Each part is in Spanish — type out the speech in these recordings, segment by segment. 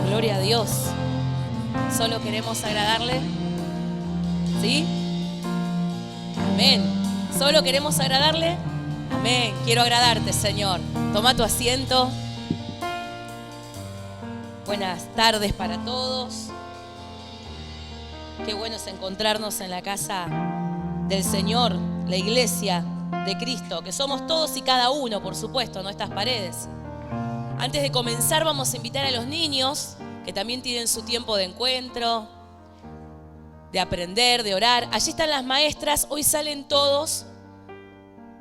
Gloria a Dios. Solo queremos agradarle. ¿Sí? Amén. Solo queremos agradarle. Amén. Quiero agradarte, Señor. Toma tu asiento. Buenas tardes para todos. Qué bueno es encontrarnos en la casa del Señor, la iglesia de Cristo, que somos todos y cada uno, por supuesto, no estas paredes. Antes de comenzar vamos a invitar a los niños, que también tienen su tiempo de encuentro, de aprender, de orar. Allí están las maestras, hoy salen todos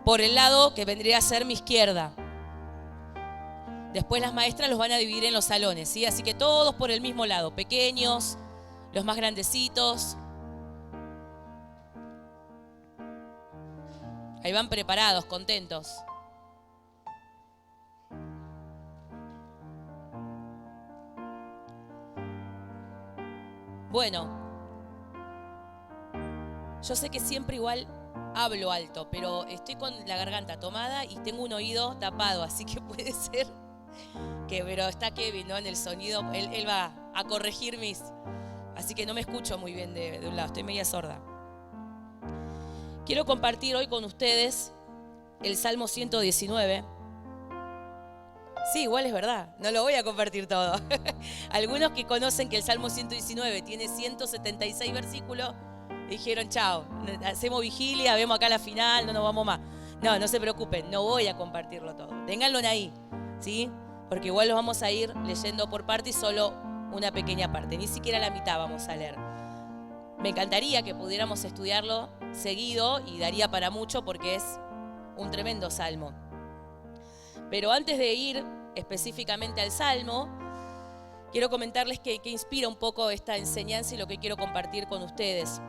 por el lado que vendría a ser mi izquierda. Después las maestras los van a dividir en los salones, ¿sí? Así que todos por el mismo lado, pequeños, los más grandecitos. Ahí van preparados, contentos. Bueno, yo sé que siempre igual hablo alto, pero estoy con la garganta tomada y tengo un oído tapado, así que puede ser que, pero está Kevin, ¿no? En el sonido, él va a corregir mis, así que no me escucho muy bien de un lado, estoy media sorda. Quiero compartir hoy con ustedes el Salmo 119. Sí, igual es verdad, no lo voy a compartir todo. Algunos que conocen que el Salmo 119 tiene 176 versículos, dijeron, chao, hacemos vigilia, vemos acá la final, no nos vamos más. No, no se preocupen, no voy a compartirlo todo. Ténganlo ahí, ¿sí? Porque igual los vamos a ir leyendo por parte y solo una pequeña parte, ni siquiera la mitad vamos a leer. Me encantaría que pudiéramos estudiarlo seguido y daría para mucho porque es un tremendo salmo. Pero antes de ir específicamente al salmo, quiero comentarles que inspira un poco esta enseñanza y lo que quiero compartir con ustedes.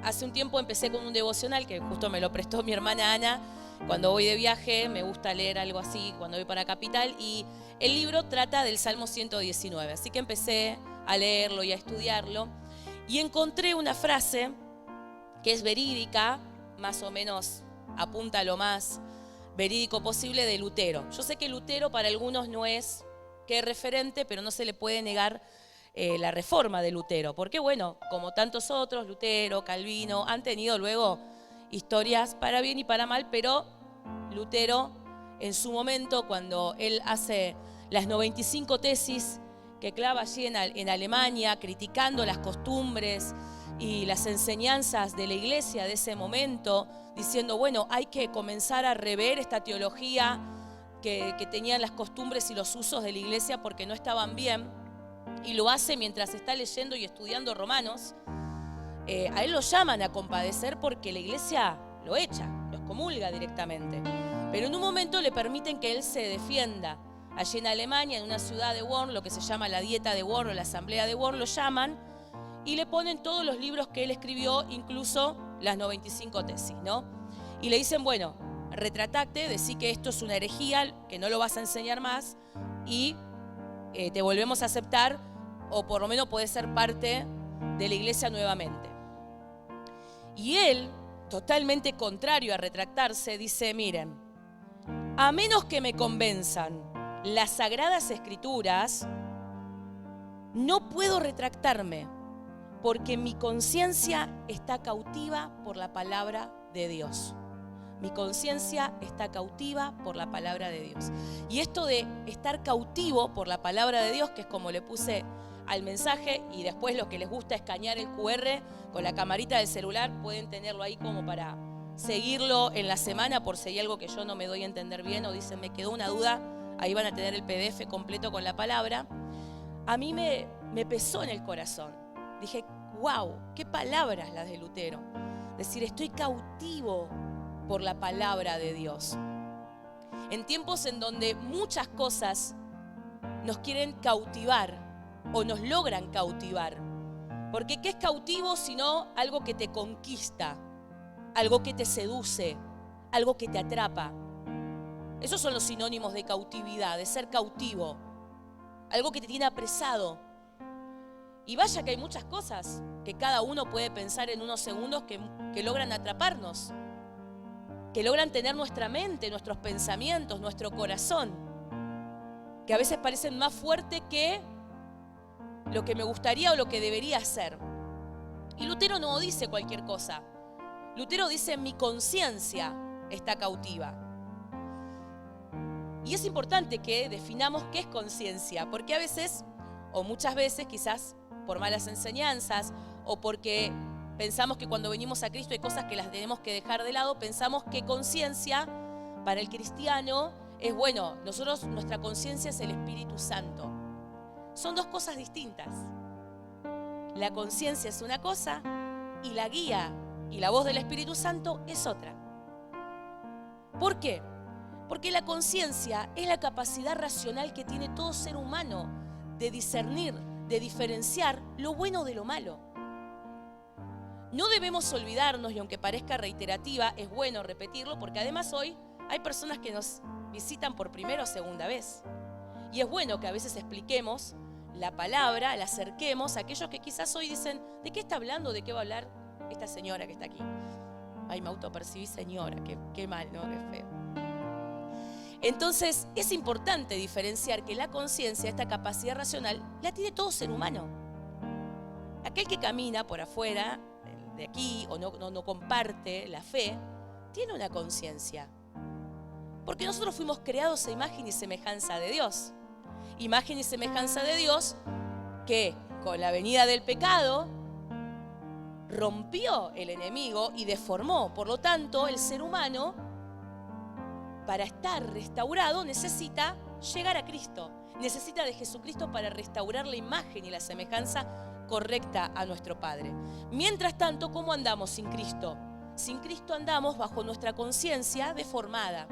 Hace un tiempo empecé con un devocional que justo me lo prestó mi hermana Ana. Cuando voy de viaje me gusta leer algo así cuando voy para Capital y el libro trata del Salmo 119. Así que empecé a leerlo y a estudiarlo y encontré una frase que es verídica, más o menos apunta a lo más verídico posible de Lutero. Yo sé que Lutero para algunos no es que referente, pero no se le puede negar la reforma de Lutero, porque bueno, como tantos otros, Lutero, Calvino, han tenido luego historias para bien y para mal, pero Lutero en su momento, cuando él hace las 95 tesis que clava allí en Alemania, criticando las costumbres y las enseñanzas de la iglesia de ese momento, diciendo, bueno, hay que comenzar a rever esta teología que tenían las costumbres y los usos de la iglesia porque no estaban bien, y lo hace mientras está leyendo y estudiando Romanos. A él lo llaman a compadecer porque la iglesia lo echa, lo excomulga directamente. Pero en un momento le permiten que él se defienda. Allí en Alemania, en una ciudad de Worms, lo que se llama la Dieta de Worms o la Asamblea de Worms, lo llaman y le ponen todos los libros que él escribió, incluso las 95 tesis, ¿no? Y le dicen, bueno, retratate, decí que esto es una herejía, que no lo vas a enseñar más y te volvemos a aceptar o por lo menos podés ser parte de la iglesia nuevamente. Y él, totalmente contrario a retractarse, dice, miren, a menos que me convenzan las sagradas escrituras, no puedo retractarme porque mi conciencia está cautiva por la palabra de Dios. Mi conciencia está cautiva por la palabra de Dios. Y esto de estar cautivo por la palabra de Dios, que es como le puse al mensaje, y después los que les gusta escanear el QR con la camarita del celular, pueden tenerlo ahí como para seguirlo en la semana por si hay algo que yo no me doy a entender bien o dicen me quedó una duda, ahí van a tener el PDF completo con la palabra. A mí me pesó en el corazón. Dije, wow, qué palabras las de Lutero. Decir, estoy cautivo por la palabra de Dios. En tiempos en donde muchas cosas nos quieren cautivar o nos logran cautivar. Porque ¿qué es cautivo sino algo que te conquista, algo que te seduce, algo que te atrapa? Esos son los sinónimos de cautividad, de ser cautivo. Algo que te tiene apresado. Y vaya que hay muchas cosas que cada uno puede pensar en unos segundos que logran atraparnos, que logran tener nuestra mente, nuestros pensamientos, nuestro corazón. que a veces parecen más fuertes que lo que me gustaría o lo que debería hacer. Y Lutero no dice cualquier cosa. Lutero dice: mi conciencia está cautiva. Y es importante que definamos qué es conciencia, porque a veces, o muchas veces, quizás por malas enseñanzas o porque pensamos que cuando venimos a Cristo hay cosas que las tenemos que dejar de lado, pensamos que conciencia para el cristiano es, bueno, nuestra conciencia es el Espíritu Santo. Son dos cosas distintas. La conciencia es una cosa y la guía y la voz del Espíritu Santo es otra. ¿Por qué? Porque la conciencia es la capacidad racional que tiene todo ser humano de discernir, de diferenciar lo bueno de lo malo. No debemos olvidarnos, y aunque parezca reiterativa, es bueno repetirlo, porque además hoy hay personas que nos visitan por primera o segunda vez. Y es bueno que a veces expliquemos la palabra, la acerquemos a aquellos que quizás hoy dicen: ¿de qué está hablando? ¿De qué va a hablar esta señora que está aquí? Ay, me autopercibí señora, qué mal, ¿no? Qué feo. Entonces, es importante diferenciar que la conciencia, esta capacidad racional, la tiene todo ser humano. Aquel que camina por afuera de aquí o no comparte la fe, tiene una conciencia. Porque nosotros fuimos creados a imagen y semejanza de Dios. Imagen y semejanza de Dios que con la venida del pecado rompió el enemigo y deformó. Por lo tanto, el ser humano, para estar restaurado, necesita llegar a Cristo. Necesita de Jesucristo para restaurar la imagen y la semejanza correcta a nuestro Padre. Mientras tanto, ¿cómo andamos sin Cristo? Sin Cristo andamos bajo nuestra conciencia deformada.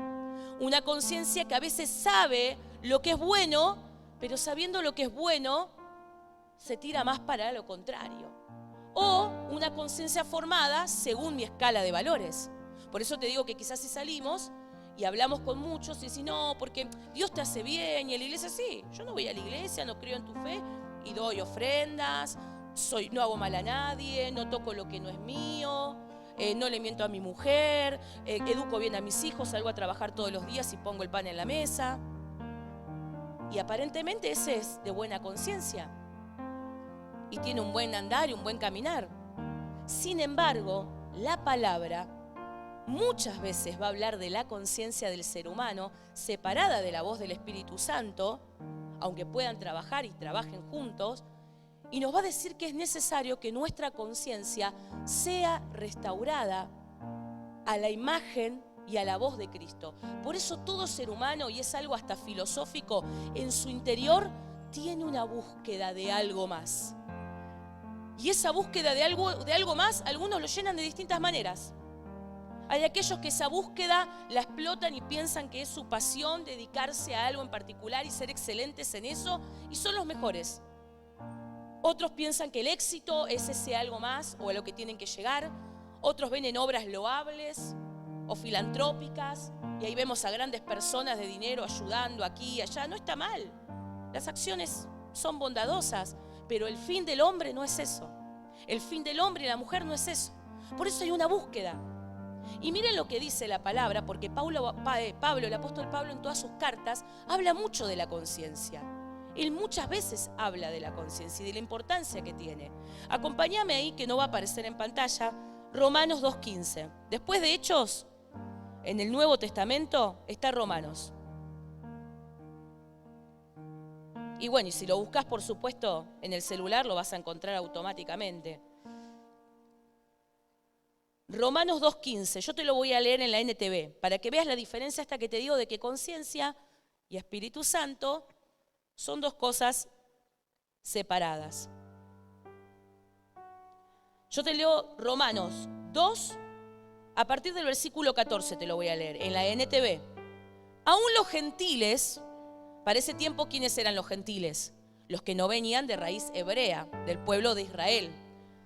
Una conciencia que a veces sabe lo que es bueno, pero sabiendo lo que es bueno, se tira más para lo contrario. O una conciencia formada según mi escala de valores. Por eso te digo que quizás si salimos y hablamos con muchos y dicen: no, porque Dios te hace bien, y en la iglesia sí, yo no voy a la iglesia, no creo en tu fe, y doy ofrendas, no hago mal a nadie, no toco lo que no es mío, no le miento a mi mujer, educo bien a mis hijos, salgo a trabajar todos los días y pongo el pan en la mesa. Y aparentemente ese es de buena conciencia y tiene un buen andar y un buen caminar. Sin embargo, la palabra muchas veces va a hablar de la conciencia del ser humano separada de la voz del Espíritu Santo, aunque puedan trabajar y trabajen juntos, y nos va a decir que es necesario que nuestra conciencia sea restaurada a la imagen y a la voz de Cristo. Por eso todo ser humano, y es algo hasta filosófico, en su interior tiene una búsqueda de algo más. Y esa búsqueda de algo más, algunos lo llenan de distintas maneras. Hay aquellos que esa búsqueda la explotan y piensan que es su pasión dedicarse a algo en particular y ser excelentes en eso, y son los mejores. Otros piensan que el éxito es ese algo más o a lo que tienen que llegar. Otros ven en obras loables o filantrópicas, y ahí vemos a grandes personas de dinero ayudando aquí y allá. No está mal, las acciones son bondadosas, pero el fin del hombre no es eso. El fin del hombre y la mujer no es eso. Por eso hay una búsqueda. Y miren lo que dice la palabra, porque Pablo, el apóstol Pablo, en todas sus cartas habla mucho de la conciencia. Él muchas veces habla de la conciencia y de la importancia que tiene. Acompáñame ahí, que no va a aparecer en pantalla, Romanos 2:15. Después de Hechos, en el Nuevo Testamento, está Romanos. Y bueno, y si lo buscas, por supuesto, en el celular lo vas a encontrar automáticamente. Romanos 2:15, yo te lo voy a leer en la NTV, para que veas la diferencia hasta que te digo de que conciencia y Espíritu Santo son dos cosas separadas. Yo te leo Romanos 2, a partir del versículo 14 te lo voy a leer, en la NTV. Aún los gentiles, para ese tiempo, ¿quiénes eran los gentiles? Los que no venían de raíz hebrea, del pueblo de Israel,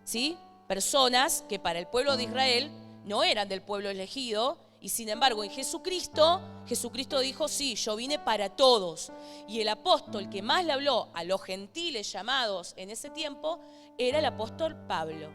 ¿sí? Personas que para el pueblo de Israel no eran del pueblo elegido, y sin embargo en Jesucristo dijo: sí, yo vine para todos. Y el apóstol que más le habló a los gentiles llamados en ese tiempo era el apóstol Pablo.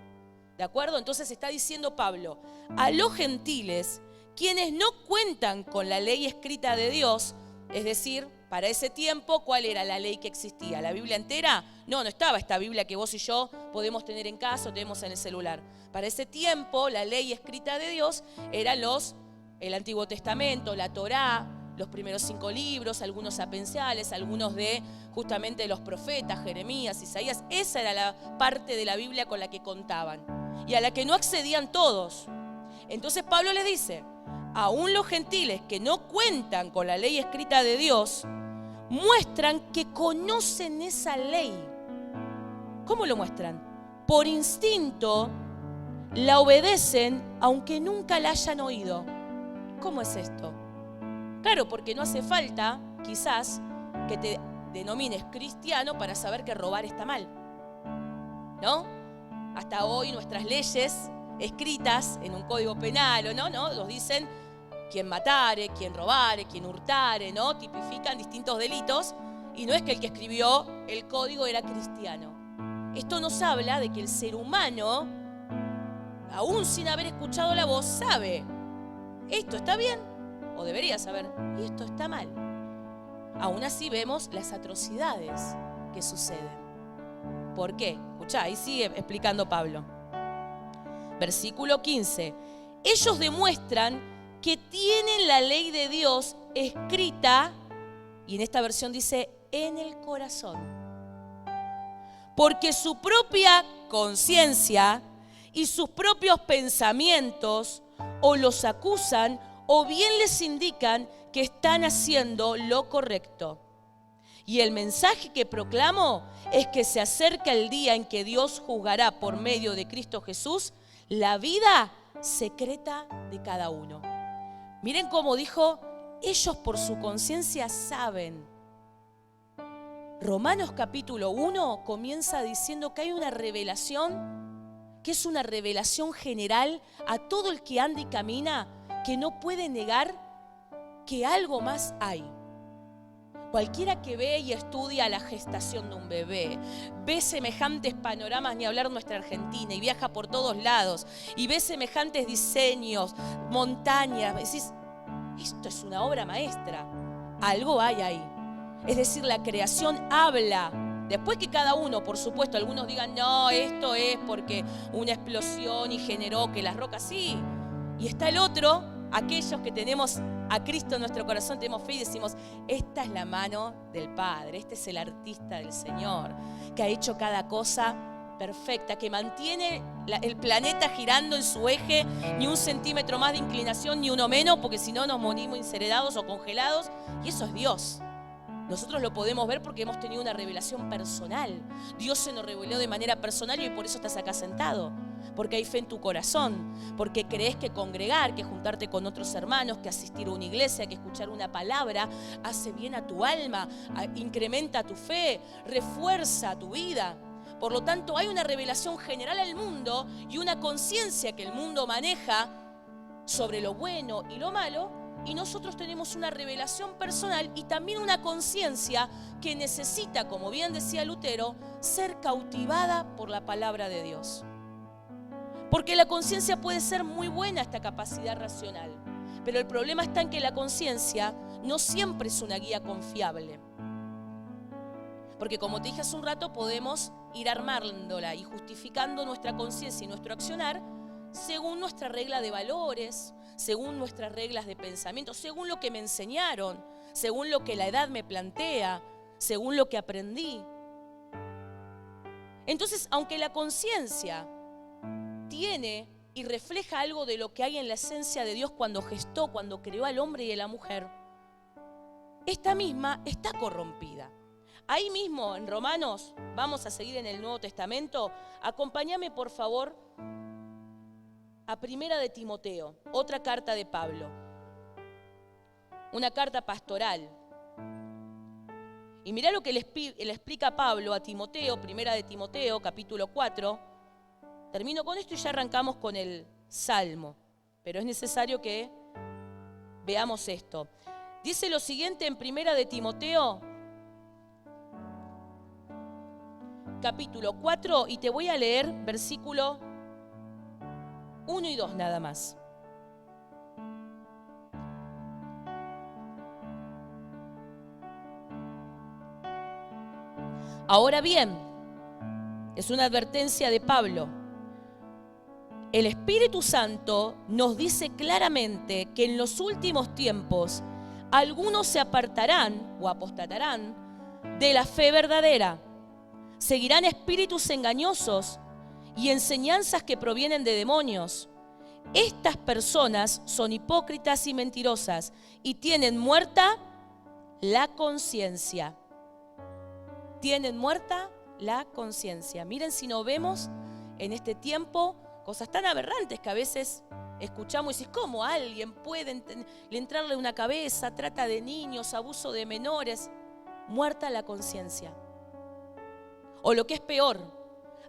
¿De acuerdo? Entonces está diciendo Pablo: a los gentiles, quienes no cuentan con la ley escrita de Dios, es decir, para ese tiempo, ¿cuál era la ley que existía? ¿La Biblia entera? No, no estaba esta Biblia que vos y yo podemos tener en casa o tenemos en el celular. Para ese tiempo, la ley escrita de Dios era el Antiguo Testamento, la Torá, los primeros 5 libros, algunos sapiensales, algunos de justamente los profetas, Jeremías, Isaías. Esa era la parte de la Biblia con la que contaban y a la que no accedían todos. Entonces Pablo les dice, aún los gentiles que no cuentan con la ley escrita de Dios, muestran que conocen esa ley. ¿Cómo lo muestran? Por instinto la obedecen aunque nunca la hayan oído. ¿Cómo es esto? Claro, porque no hace falta, quizás, que te denomines cristiano para saber que robar está mal, ¿no? Hasta hoy nuestras leyes escritas en un código penal, ¿no? Nos dicen quién matare, quién robare, quién hurtare, ¿no? Tipifican distintos delitos y no es que el que escribió el código era cristiano. Esto nos habla de que el ser humano, aún sin haber escuchado la voz, sabe, esto está bien, o debería saber, y esto está mal. Aún así vemos las atrocidades que suceden. ¿Por qué? Escuchá, ahí sigue explicando Pablo. Versículo 15. Ellos demuestran que tienen la ley de Dios escrita, y en esta versión dice, en el corazón. Porque su propia conciencia y sus propios pensamientos o los acusan o bien les indican que están haciendo lo correcto. Y el mensaje que proclamo es que se acerca el día en que Dios juzgará por medio de Cristo Jesús la vida secreta de cada uno. Miren cómo dijo, ellos por su conciencia saben. Romanos capítulo 1 comienza diciendo que hay una revelación, que es una revelación general a todo el que anda y camina, que no puede negar que algo más hay. Cualquiera que ve y estudia la gestación de un bebé, ve semejantes panoramas, ni hablar nuestra Argentina, y viaja por todos lados, y ve semejantes diseños, montañas, decís, esto es una obra maestra, algo hay ahí. Es decir, la creación habla. Después que cada uno, por supuesto, algunos digan, no, esto es porque una explosión y generó que las rocas, sí. Y está el otro, aquellos que tenemos a Cristo en nuestro corazón, tenemos fe y decimos, esta es la mano del Padre, este es el artista del Señor, que ha hecho cada cosa perfecta, que mantiene el planeta girando en su eje, ni un centímetro más de inclinación, ni uno menos, porque si no nos morimos incinerados o congelados, y eso es Dios. Nosotros lo podemos ver porque hemos tenido una revelación personal. Dios se nos reveló de manera personal y por eso estás acá sentado. Porque hay fe en tu corazón, porque crees que congregar, que juntarte con otros hermanos, que asistir a una iglesia, que escuchar una palabra, hace bien a tu alma, incrementa tu fe, refuerza tu vida. Por lo tanto, hay una revelación general al mundo y una conciencia que el mundo maneja sobre lo bueno y lo malo, y nosotros tenemos una revelación personal y también una conciencia que necesita, como bien decía Lutero, ser cautivada por la palabra de Dios. Porque la conciencia puede ser muy buena, esta capacidad racional, pero el problema está en que la conciencia no siempre es una guía confiable. Porque como te dije hace un rato, podemos ir armándola y justificando nuestra conciencia y nuestro accionar según nuestra regla de valores, según nuestras reglas de pensamiento, según lo que me enseñaron, según lo que la edad me plantea, según lo que aprendí. Entonces, aunque la conciencia tiene y refleja algo de lo que hay en la esencia de Dios cuando gestó, cuando creó al hombre y a la mujer, esta misma está corrompida. Ahí mismo en Romanos, vamos a seguir en el Nuevo Testamento, acompáñame por favor a Primera de Timoteo, otra carta de Pablo, una carta pastoral. Y mirá lo que le explica Pablo a Timoteo, Primera de Timoteo, capítulo 4. Termino con esto y ya arrancamos con el Salmo, pero es necesario que veamos esto. Dice lo siguiente en Primera de Timoteo, capítulo 4, y te voy a leer versículo 1 y 2 nada más. Ahora bien, es una advertencia de Pablo. El Espíritu Santo nos dice claramente que en los últimos tiempos algunos se apartarán o apostatarán de la fe verdadera. Seguirán espíritus engañosos y enseñanzas que provienen de demonios. Estas personas son hipócritas y mentirosas y tienen muerta la conciencia. Tienen muerta la conciencia. Miren si no vemos en este tiempo cosas tan aberrantes que a veces escuchamos y decís, ¿cómo alguien puede entrarle una cabeza, trata de niños, abuso de menores? Muerta la conciencia. O lo que es peor,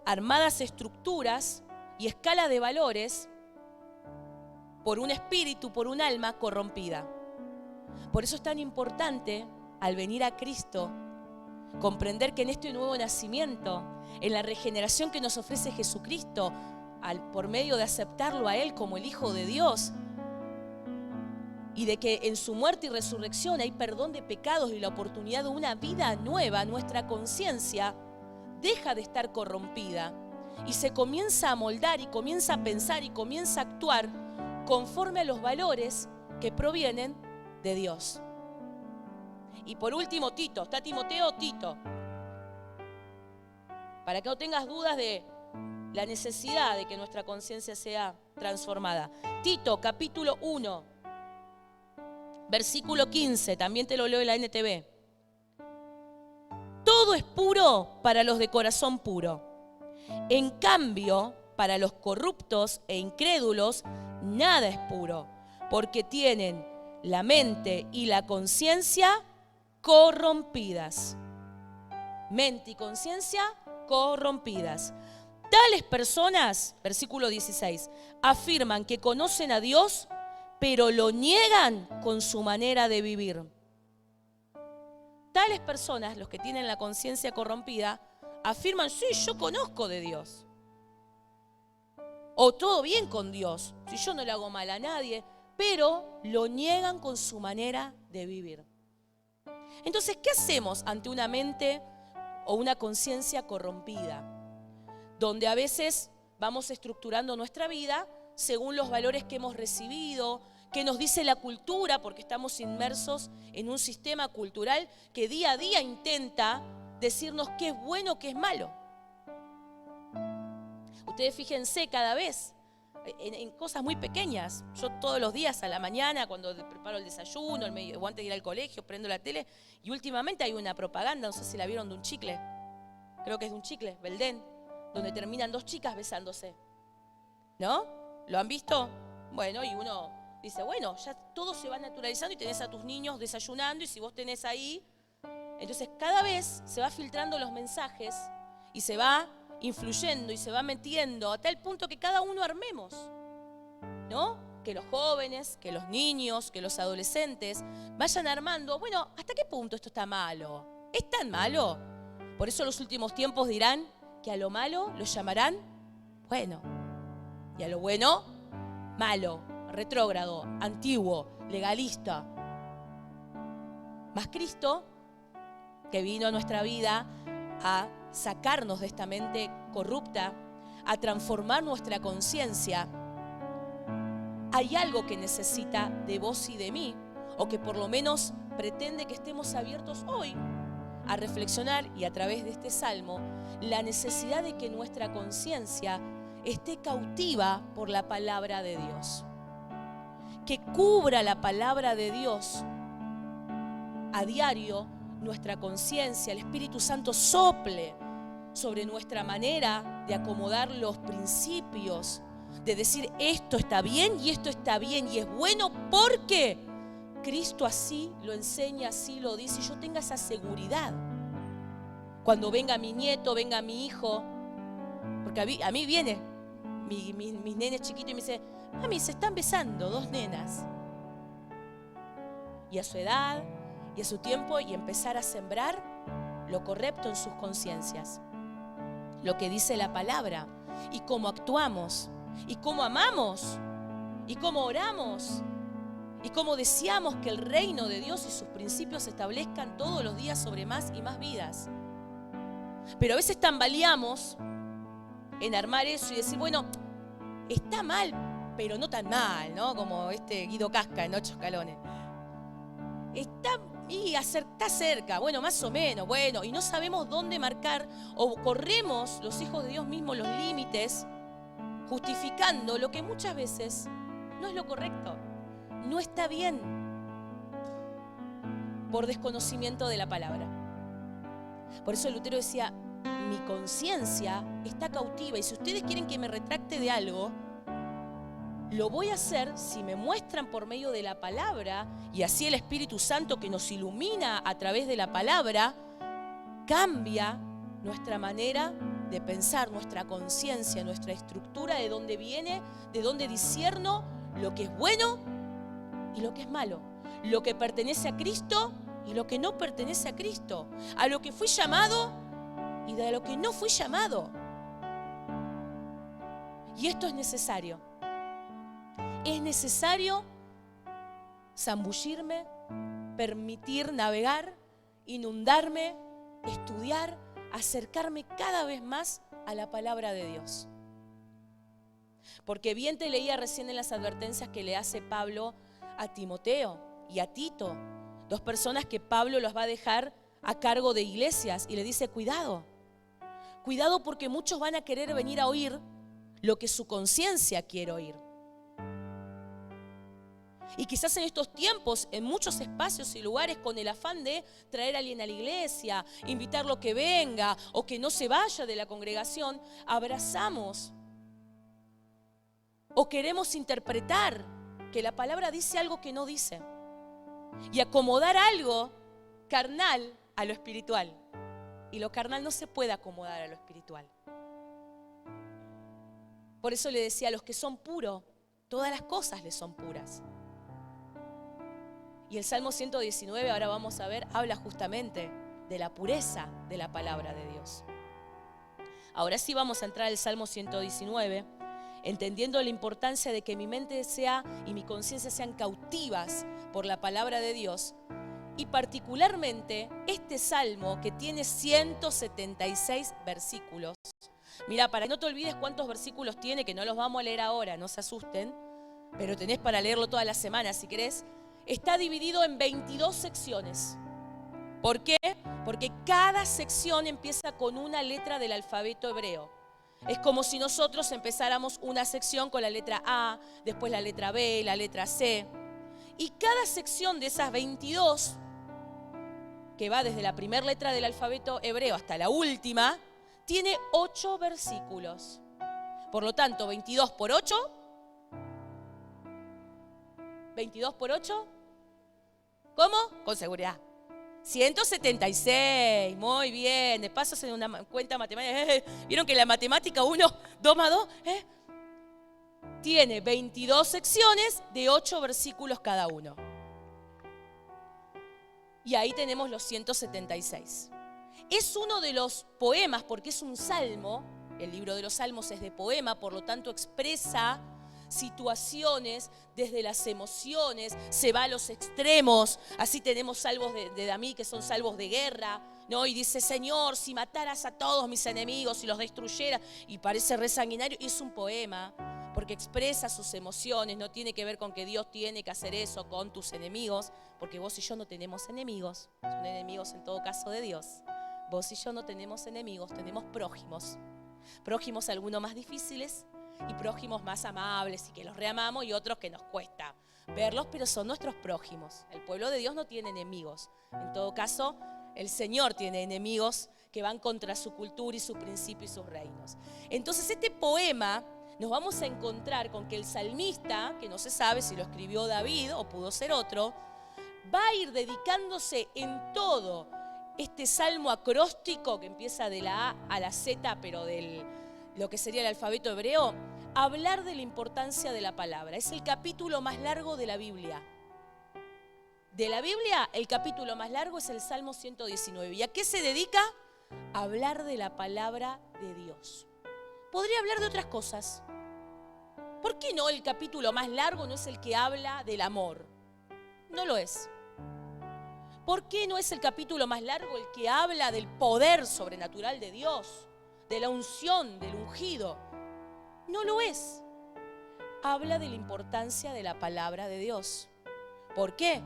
armadas estructuras y escala de valores por un espíritu, por un alma corrompida. Por eso es tan importante, al venir a Cristo, comprender que en este nuevo nacimiento, en la regeneración que nos ofrece Jesucristo, por medio de aceptarlo a Él como el Hijo de Dios, y de que en su muerte y resurrección hay perdón de pecados y la oportunidad de una vida nueva, nuestra conciencia deja de estar corrompida y se comienza a moldar y comienza a pensar y comienza a actuar conforme a los valores que provienen de Dios. Y por último, Tito. ¿Está Timoteo? Tito. Para que no tengas dudas de la necesidad de que nuestra conciencia sea transformada. Tito, capítulo 1, versículo 15. También te lo leo en la NTV. Todo es puro para los de corazón puro. En cambio, para los corruptos e incrédulos, nada es puro, porque tienen la mente y la conciencia corrompidas. Mente y conciencia corrompidas. Tales personas, versículo 16, afirman que conocen a Dios, pero lo niegan con su manera de vivir. Tales personas, los que tienen la conciencia corrompida, afirman, sí, yo conozco de Dios. O todo bien con Dios, si yo no le hago mal a nadie, pero lo niegan con su manera de vivir. Entonces, ¿qué hacemos ante una mente o una conciencia corrompida? Donde a veces vamos estructurando nuestra vida según los valores que hemos recibido, que nos dice la cultura, porque estamos inmersos en un sistema cultural que día a día intenta decirnos qué es bueno, qué es malo. Ustedes fíjense cada vez en cosas muy pequeñas. Yo todos los días a la mañana, cuando preparo el desayuno, o antes de ir al colegio, prendo la tele, y últimamente hay una propaganda, no sé si la vieron, de un chicle. Creo que es de un chicle, Belden, donde terminan dos chicas besándose. ¿No? ¿Lo han visto? Bueno, y uno dice, bueno, ya todo se va naturalizando y tenés a tus niños desayunando, y si vos tenés ahí, entonces cada vez se va filtrando los mensajes y se va influyendo y se va metiendo a tal punto que cada uno armemos, ¿no? Que los jóvenes, que los niños, que los adolescentes vayan armando, bueno, ¿hasta qué punto esto está malo? ¿Es tan malo? Por eso en los últimos tiempos dirán que a lo malo lo llamarán bueno, y a lo bueno, malo, retrógrado, antiguo, legalista. Mas Cristo, que vino a nuestra vida a sacarnos de esta mente corrupta, a transformar nuestra conciencia, hay algo que necesita de vos y de mí, o que por lo menos pretende que estemos abiertos hoy a reflexionar, y a través de este salmo, la necesidad de que nuestra conciencia esté cautiva por la palabra de Dios. Que cubra la palabra de Dios a diario nuestra conciencia, el Espíritu Santo sople sobre nuestra manera de acomodar los principios, de decir esto está bien y esto está bien y es bueno porque Cristo así lo enseña, así lo dice, y yo tenga esa seguridad. Cuando venga mi nieto, venga mi hijo, porque a mí viene mis nenes chiquitos y me dice, mami, se están besando dos nenas. Y a su edad y a su tiempo, y empezar a sembrar lo correcto en sus conciencias. Lo que dice la palabra, y cómo actuamos, y cómo amamos, y cómo oramos, y cómo deseamos que el reino de Dios y sus principios se establezcan todos los días sobre más y más vidas. Pero a veces tambaleamos en armar eso y decir, bueno, está mal, pero no tan mal, ¿no? Como Guido Casca en 8 escalones. Está cerca, bueno, más o menos, bueno, y no sabemos dónde marcar, o corremos los hijos de Dios mismos los límites, justificando lo que muchas veces no es lo correcto, no está bien, por desconocimiento de la palabra. Por eso Lutero decía, mi conciencia está cautiva y si ustedes quieren que me retracte de algo, lo voy a hacer si me muestran por medio de la palabra y así el Espíritu Santo que nos ilumina a través de la palabra cambia nuestra manera de pensar, nuestra conciencia, nuestra estructura, de dónde viene, de dónde discierno lo que es bueno y lo que es malo, lo que pertenece a Cristo y lo que no pertenece a Cristo, a lo que fui llamado y de lo que no fui llamado. Y esto es necesario. Es necesario zambullirme, permitir navegar, inundarme, estudiar, acercarme cada vez más a la palabra de Dios. Porque bien te leía recién en las advertencias que le hace Pablo a Timoteo y a Tito, 2 personas que Pablo los va a dejar a cargo de iglesias y le dice, cuidado, cuidado porque muchos van a querer venir a oír lo que su conciencia quiere oír. Y quizás en estos tiempos, en muchos espacios y lugares, con el afán de traer a alguien a la iglesia, invitarlo a que venga o que no se vaya de la congregación, abrazamos o queremos interpretar que la palabra dice algo que no dice y acomodar algo carnal a lo espiritual. Y lo carnal no se puede acomodar a lo espiritual. Por eso le decía, a los que son puros, todas las cosas les son puras. Y el Salmo 119, ahora vamos a ver, habla justamente de la pureza de la palabra de Dios. Ahora sí vamos a entrar al Salmo 119, entendiendo la importancia de que mi mente sea y mi conciencia sean cautivas por la palabra de Dios. Y particularmente este Salmo que tiene 176 versículos. Mira, para que no te olvides cuántos versículos tiene, que no los vamos a leer ahora, no se asusten, pero tenés para leerlo toda la semana si querés. Está dividido en 22 secciones. ¿Por qué? Porque cada sección empieza con una letra del alfabeto hebreo. Es como si nosotros empezáramos una sección con la letra A, después la letra B, la letra C. Y cada sección de esas 22, que va desde la primera letra del alfabeto hebreo hasta la última, tiene 8 versículos. Por lo tanto, 22 por 8. 22 por 8. ¿Cómo? Con seguridad. 176. Muy bien. De paso hacen una cuenta matemática. ¿Vieron que la matemática 1, 2 más 2? Tiene 22 secciones de 8 versículos cada uno. Y ahí tenemos los 176. Es uno de los poemas, porque es un salmo. El libro de los salmos es de poema, por lo tanto expresa situaciones desde las emociones, se va a los extremos. Así tenemos salmos de David que son salmos de guerra, ¿no? Y dice, Señor, si mataras a todos mis enemigos y los destruyeras, y parece re sanguinario, y es un poema porque expresa sus emociones. No tiene que ver con que Dios tiene que hacer eso con tus enemigos, porque vos y yo no tenemos enemigos, son enemigos en todo caso de Dios. Vos y yo no tenemos enemigos, tenemos prójimos. Prójimos algunos más difíciles y prójimos más amables y que los reamamos, y otros que nos cuesta verlos, pero son nuestros prójimos. El pueblo de Dios no tiene enemigos. En todo caso, el Señor tiene enemigos que van contra su cultura y su principio y sus reinos. Entonces este poema nos vamos a encontrar con que el salmista, que no se sabe si lo escribió David o pudo ser otro, va a ir dedicándose en todo este salmo acróstico que empieza de la A a la Z, pero del lo que sería el alfabeto hebreo, a hablar de la importancia de la palabra. Es el capítulo más largo de la Biblia. De la Biblia, el capítulo más largo es el Salmo 119. ¿Y a qué se dedica? A hablar de la palabra de Dios. Podría hablar de otras cosas. ¿Por qué no el capítulo más largo no es el que habla del amor? No lo es. ¿Por qué no es el capítulo más largo el que habla del poder sobrenatural de Dios, de la unción, del ungido? No lo es. Habla de la importancia de la palabra de Dios. ¿Por qué?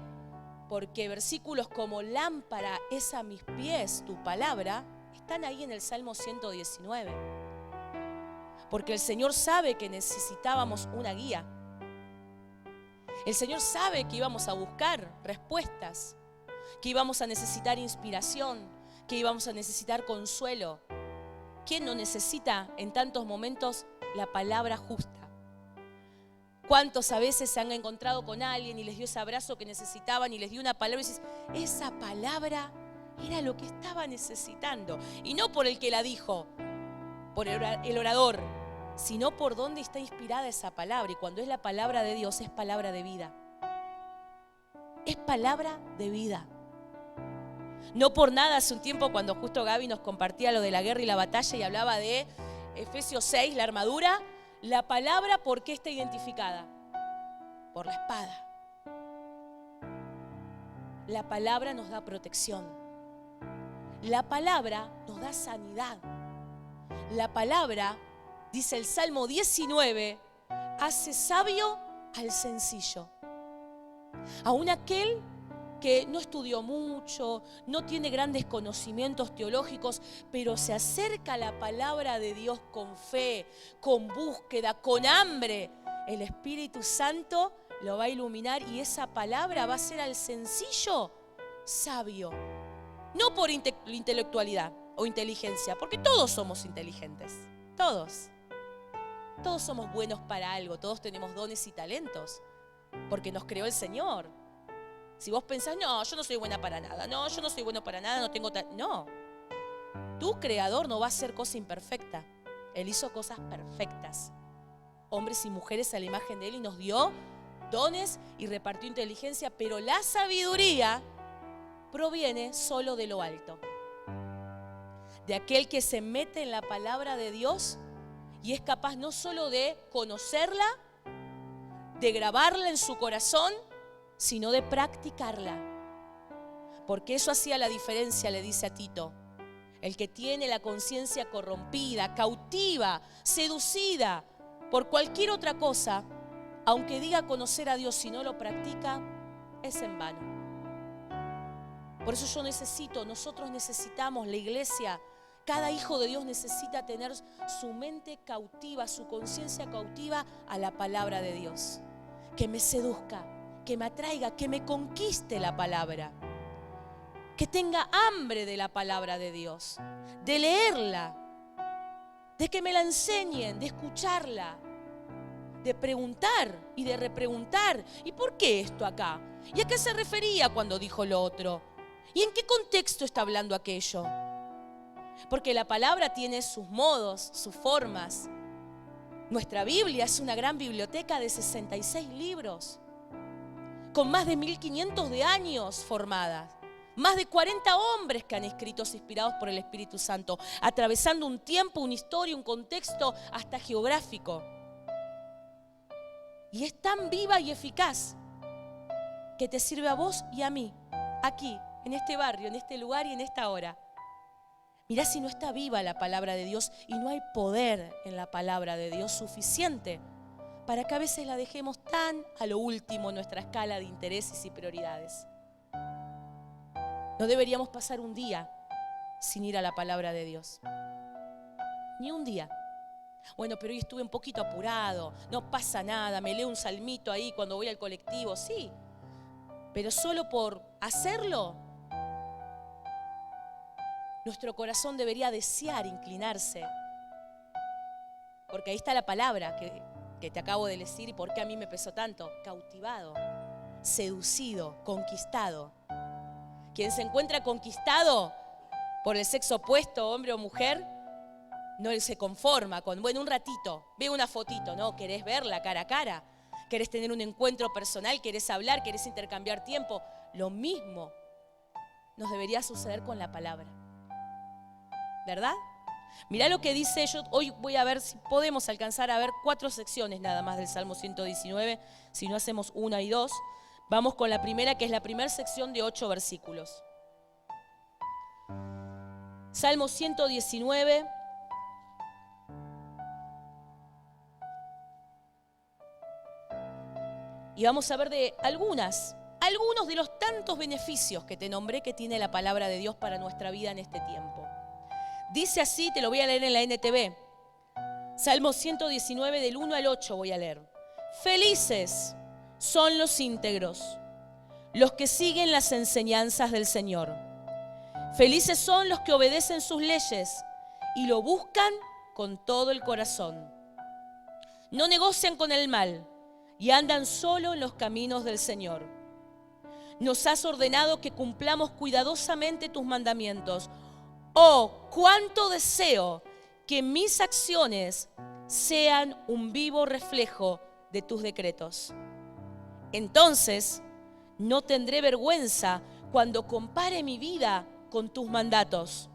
Porque versículos como lámpara es a mis pies tu palabra, están ahí en el Salmo 119. Porque el Señor sabe que necesitábamos una guía. El Señor sabe que íbamos a buscar respuestas, que íbamos a necesitar inspiración, que íbamos a necesitar consuelo. ¿Quién no necesita en tantos momentos la palabra justa? ¿Cuántos a veces se han encontrado con alguien y les dio ese abrazo que necesitaban y les dio una palabra y dices, esa palabra era lo que estaba necesitando? Y no por el que la dijo, por el orador, sino por dónde está inspirada esa palabra. Y cuando es la palabra de Dios, es palabra de vida. Es palabra de vida. No por nada, hace un tiempo cuando justo Gaby nos compartía lo de la guerra y la batalla y hablaba de Efesios 6, la armadura, la palabra, ¿por qué está identificada? Por la espada. La palabra nos da protección. La palabra nos da sanidad. La palabra, dice el Salmo 19, hace sabio al sencillo. Aún aquel que no estudió mucho, no tiene grandes conocimientos teológicos, pero se acerca a la palabra de Dios con fe, con búsqueda, con hambre. El Espíritu Santo lo va a iluminar y esa palabra va a ser al sencillo sabio. No por intelectualidad o inteligencia, porque todos somos inteligentes, todos. Todos somos buenos para algo, todos tenemos dones y talentos, porque nos creó el Señor. Si vos pensás, no, yo no soy buena para nada, no, yo no soy bueno para nada, no tengo no. Tu creador no va a hacer cosa imperfecta. Él hizo cosas perfectas. Hombres y mujeres a la imagen de Él y nos dio dones y repartió inteligencia, pero la sabiduría proviene solo de lo alto. De aquel que se mete en la palabra de Dios y es capaz no solo de conocerla, de grabarla en su corazón, sino de practicarla. Porque eso hacía la diferencia, le dice a Tito. El que tiene la conciencia corrompida, cautiva, seducida por cualquier otra cosa, aunque diga conocer a Dios, si no lo practica, es en vano. Por eso nosotros necesitamos, la iglesia, cada hijo de Dios necesita tener su mente cautiva, su conciencia cautiva a la palabra de Dios. Que me seduzca, que me atraiga, que me conquiste la palabra. Que tenga hambre de la palabra de Dios, de leerla, de que me la enseñen, de escucharla, de preguntar y de repreguntar. ¿Y por qué esto acá? ¿Y a qué se refería cuando dijo lo otro? ¿Y en qué contexto está hablando aquello? Porque la palabra tiene sus modos, sus formas. Nuestra Biblia es una gran biblioteca de 66 libros, con más de 1500 de años formadas. Más de 40 hombres que han escrito inspirados por el Espíritu Santo, atravesando un tiempo, una historia, un contexto hasta geográfico. Y es tan viva y eficaz que te sirve a vos y a mí, aquí, en este barrio, en este lugar y en esta hora. Mirá si no está viva la palabra de Dios y no hay poder en la palabra de Dios suficiente para que a veces la dejemos tan a lo último en nuestra escala de intereses y prioridades. No deberíamos pasar un día sin ir a la palabra de Dios. Ni un día. Bueno, pero hoy estuve un poquito apurado, no pasa nada, me leo un salmito ahí cuando voy al colectivo, sí. Pero solo por hacerlo, nuestro corazón debería desear inclinarse. Porque ahí está la palabra que te acabo de decir y por qué a mí me pesó tanto. Cautivado, seducido, conquistado. Quien se encuentra conquistado por el sexo opuesto, hombre o mujer, no se conforma con, bueno, un ratito, ve una fotito, no, querés verla cara a cara, querés tener un encuentro personal, querés hablar, querés intercambiar tiempo. Lo mismo nos debería suceder con la palabra, ¿verdad? Mirá lo que dice, yo hoy voy a ver si podemos alcanzar a ver 4 secciones nada más del Salmo 119, si no hacemos 1 y 2, Vamos con la primera, que es la primera sección de 8 versículos. Salmo 119. Y vamos a ver de algunos de los tantos beneficios que te nombré que tiene la palabra de Dios para nuestra vida en este tiempo. Dice así, te lo voy a leer en la NTV. Salmo 119, del 1 al 8 voy a leer. Felices son los íntegros, los que siguen las enseñanzas del Señor. Felices son los que obedecen sus leyes y lo buscan con todo el corazón. No negocian con el mal y andan solo en los caminos del Señor. Nos has ordenado que cumplamos cuidadosamente tus mandamientos. Oh, cuánto deseo que mis acciones sean un vivo reflejo de tus decretos. Entonces, no tendré vergüenza cuando compare mi vida con tus mandatos.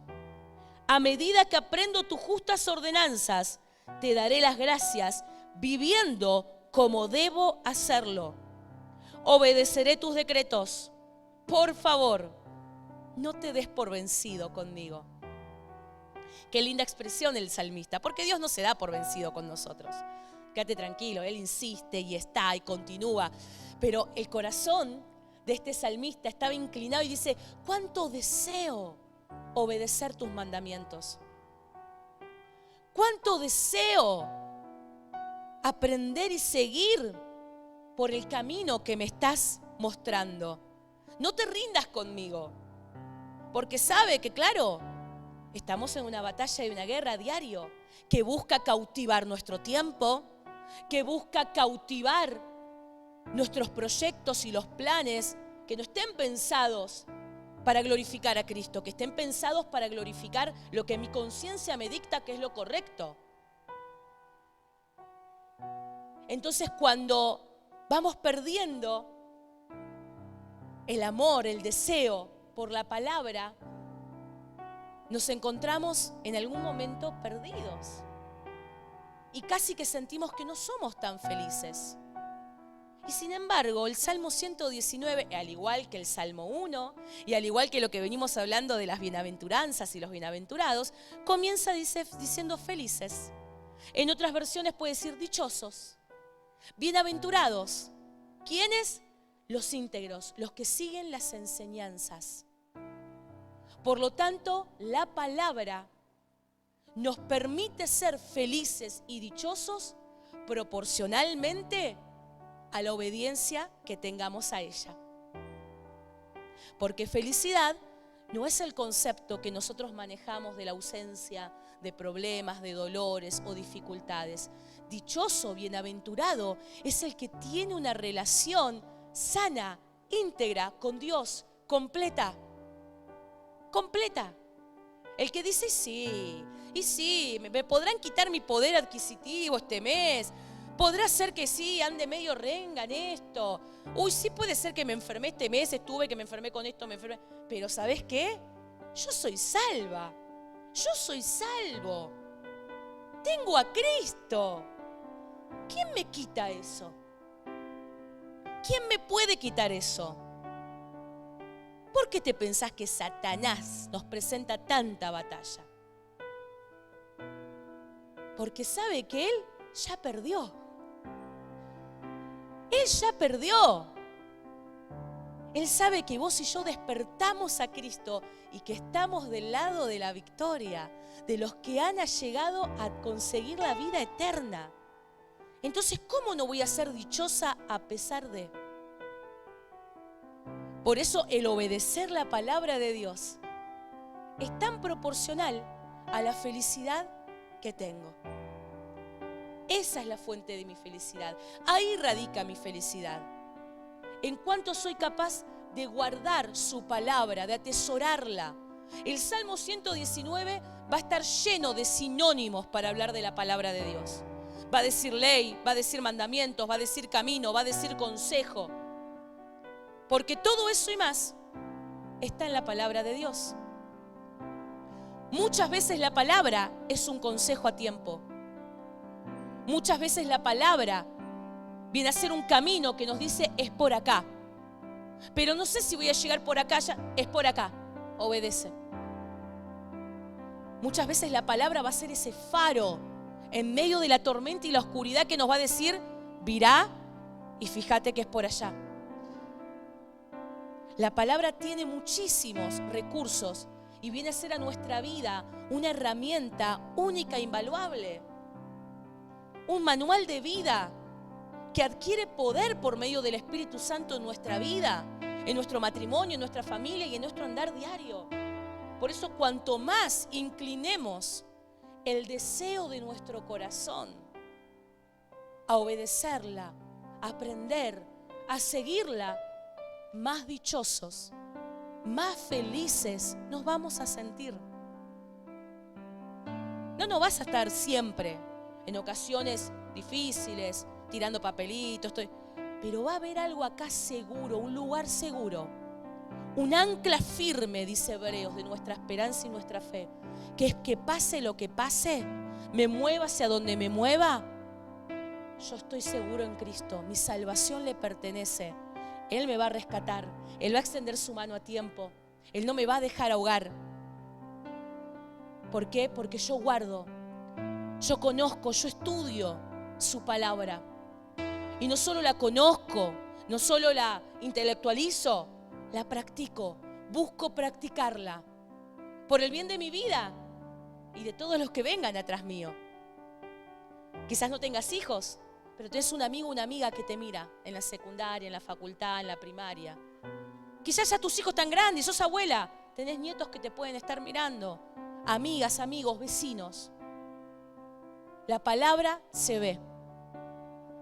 A medida que aprendo tus justas ordenanzas, te daré las gracias viviendo como debo hacerlo. Obedeceré tus decretos. Por favor, no te des por vencido conmigo. Qué linda expresión el salmista, porque Dios no se da por vencido con nosotros. Quédate tranquilo, Él insiste y está y continúa. Pero el corazón de este salmista estaba inclinado y dice, cuánto deseo obedecer tus mandamientos. Cuánto deseo aprender y seguir por el camino que me estás mostrando. No te rindas conmigo, porque sabe que, claro, estamos en una batalla y una guerra a diario que busca cautivar nuestro tiempo, que busca cautivar nuestros proyectos y los planes, que no estén pensados para glorificar a Cristo, que estén pensados para glorificar lo que mi conciencia me dicta que es lo correcto. Entonces, cuando vamos perdiendo el amor, el deseo por la palabra, nos encontramos en algún momento perdidos y casi que sentimos que no somos tan felices. Y sin embargo, el Salmo 119, al igual que el Salmo 1 y al igual que lo que venimos hablando de las bienaventuranzas y los bienaventurados, comienza diciendo felices. En otras versiones puede decir dichosos, bienaventurados. ¿Quiénes? Los íntegros, los que siguen las enseñanzas. Por lo tanto, la palabra nos permite ser felices y dichosos proporcionalmente a la obediencia que tengamos a ella. Porque felicidad no es el concepto que nosotros manejamos de la ausencia de problemas, de dolores o dificultades. Dichoso, bienaventurado, es el que tiene una relación sana, íntegra con Dios, completa. Completa. El que dice sí, me podrán quitar mi poder adquisitivo este mes. Podrá ser que sí, ande medio renga en esto. Uy, sí puede ser que me enfermé este mes, que me enfermé con esto, me enfermé. Pero ¿sabes qué? Yo soy salva. Yo soy salvo. Tengo a Cristo. ¿Quién me quita eso? ¿Quién me puede quitar eso? ¿Por qué te pensás que Satanás nos presenta tanta batalla? Porque sabe que él ya perdió. Él ya perdió. Él sabe que vos y yo despertamos a Cristo y que estamos del lado de la victoria, de los que han llegado a conseguir la vida eterna. Entonces, ¿cómo no voy a ser dichosa a pesar de? Por eso el obedecer la palabra de Dios es tan proporcional a la felicidad que tengo. Esa es la fuente de mi felicidad. Ahí radica mi felicidad. En cuanto soy capaz de guardar su palabra, de atesorarla. El Salmo 119 va a estar lleno de sinónimos para hablar de la palabra de Dios. Va a decir ley, va a decir mandamientos, va a decir camino, va a decir consejo. Porque todo eso y más está en la palabra de Dios. Muchas veces la palabra es un consejo a tiempo. Muchas veces la palabra viene a ser un camino que nos dice es por acá. pero no sé si voy a llegar por acá, ya es por acá. Obedece. Muchas veces la palabra va a ser ese faro en medio de la tormenta y la oscuridad que nos va a decir, virá y fíjate que es por allá. La palabra tiene muchísimos recursos y viene a ser a nuestra vida una herramienta única e invaluable. Un manual de vida que adquiere poder por medio del Espíritu Santo en nuestra vida, en nuestro matrimonio, en nuestra familia y en nuestro andar diario. Por eso, cuanto más inclinemos el deseo de nuestro corazón a obedecerla, a aprender, a seguirla, más dichosos, más felices nos vamos a sentir. No nos vas a estar siempre en ocasiones difíciles, tirando papelitos, pero va a haber algo acá seguro, un lugar seguro, un ancla firme, dice Hebreos, de nuestra esperanza y nuestra fe, que es que pase lo que pase, me mueva hacia donde me mueva, yo estoy seguro en Cristo, mi salvación le pertenece. Él me va a rescatar, Él va a extender su mano a tiempo, Él no me va a dejar ahogar. ¿Por qué? Porque yo guardo, yo conozco, yo estudio su palabra. Y no solo la conozco, no solo la intelectualizo, la practico, busco practicarla por el bien de mi vida y de todos los que vengan atrás mío. Quizás no tengas hijos, pero tienes un amigo o una amiga que te mira en la secundaria, en la facultad, en la primaria. Quizás ya tus hijos están grandes, sos abuela, tenés nietos que te pueden estar mirando. Amigas, amigos, vecinos. La palabra se ve.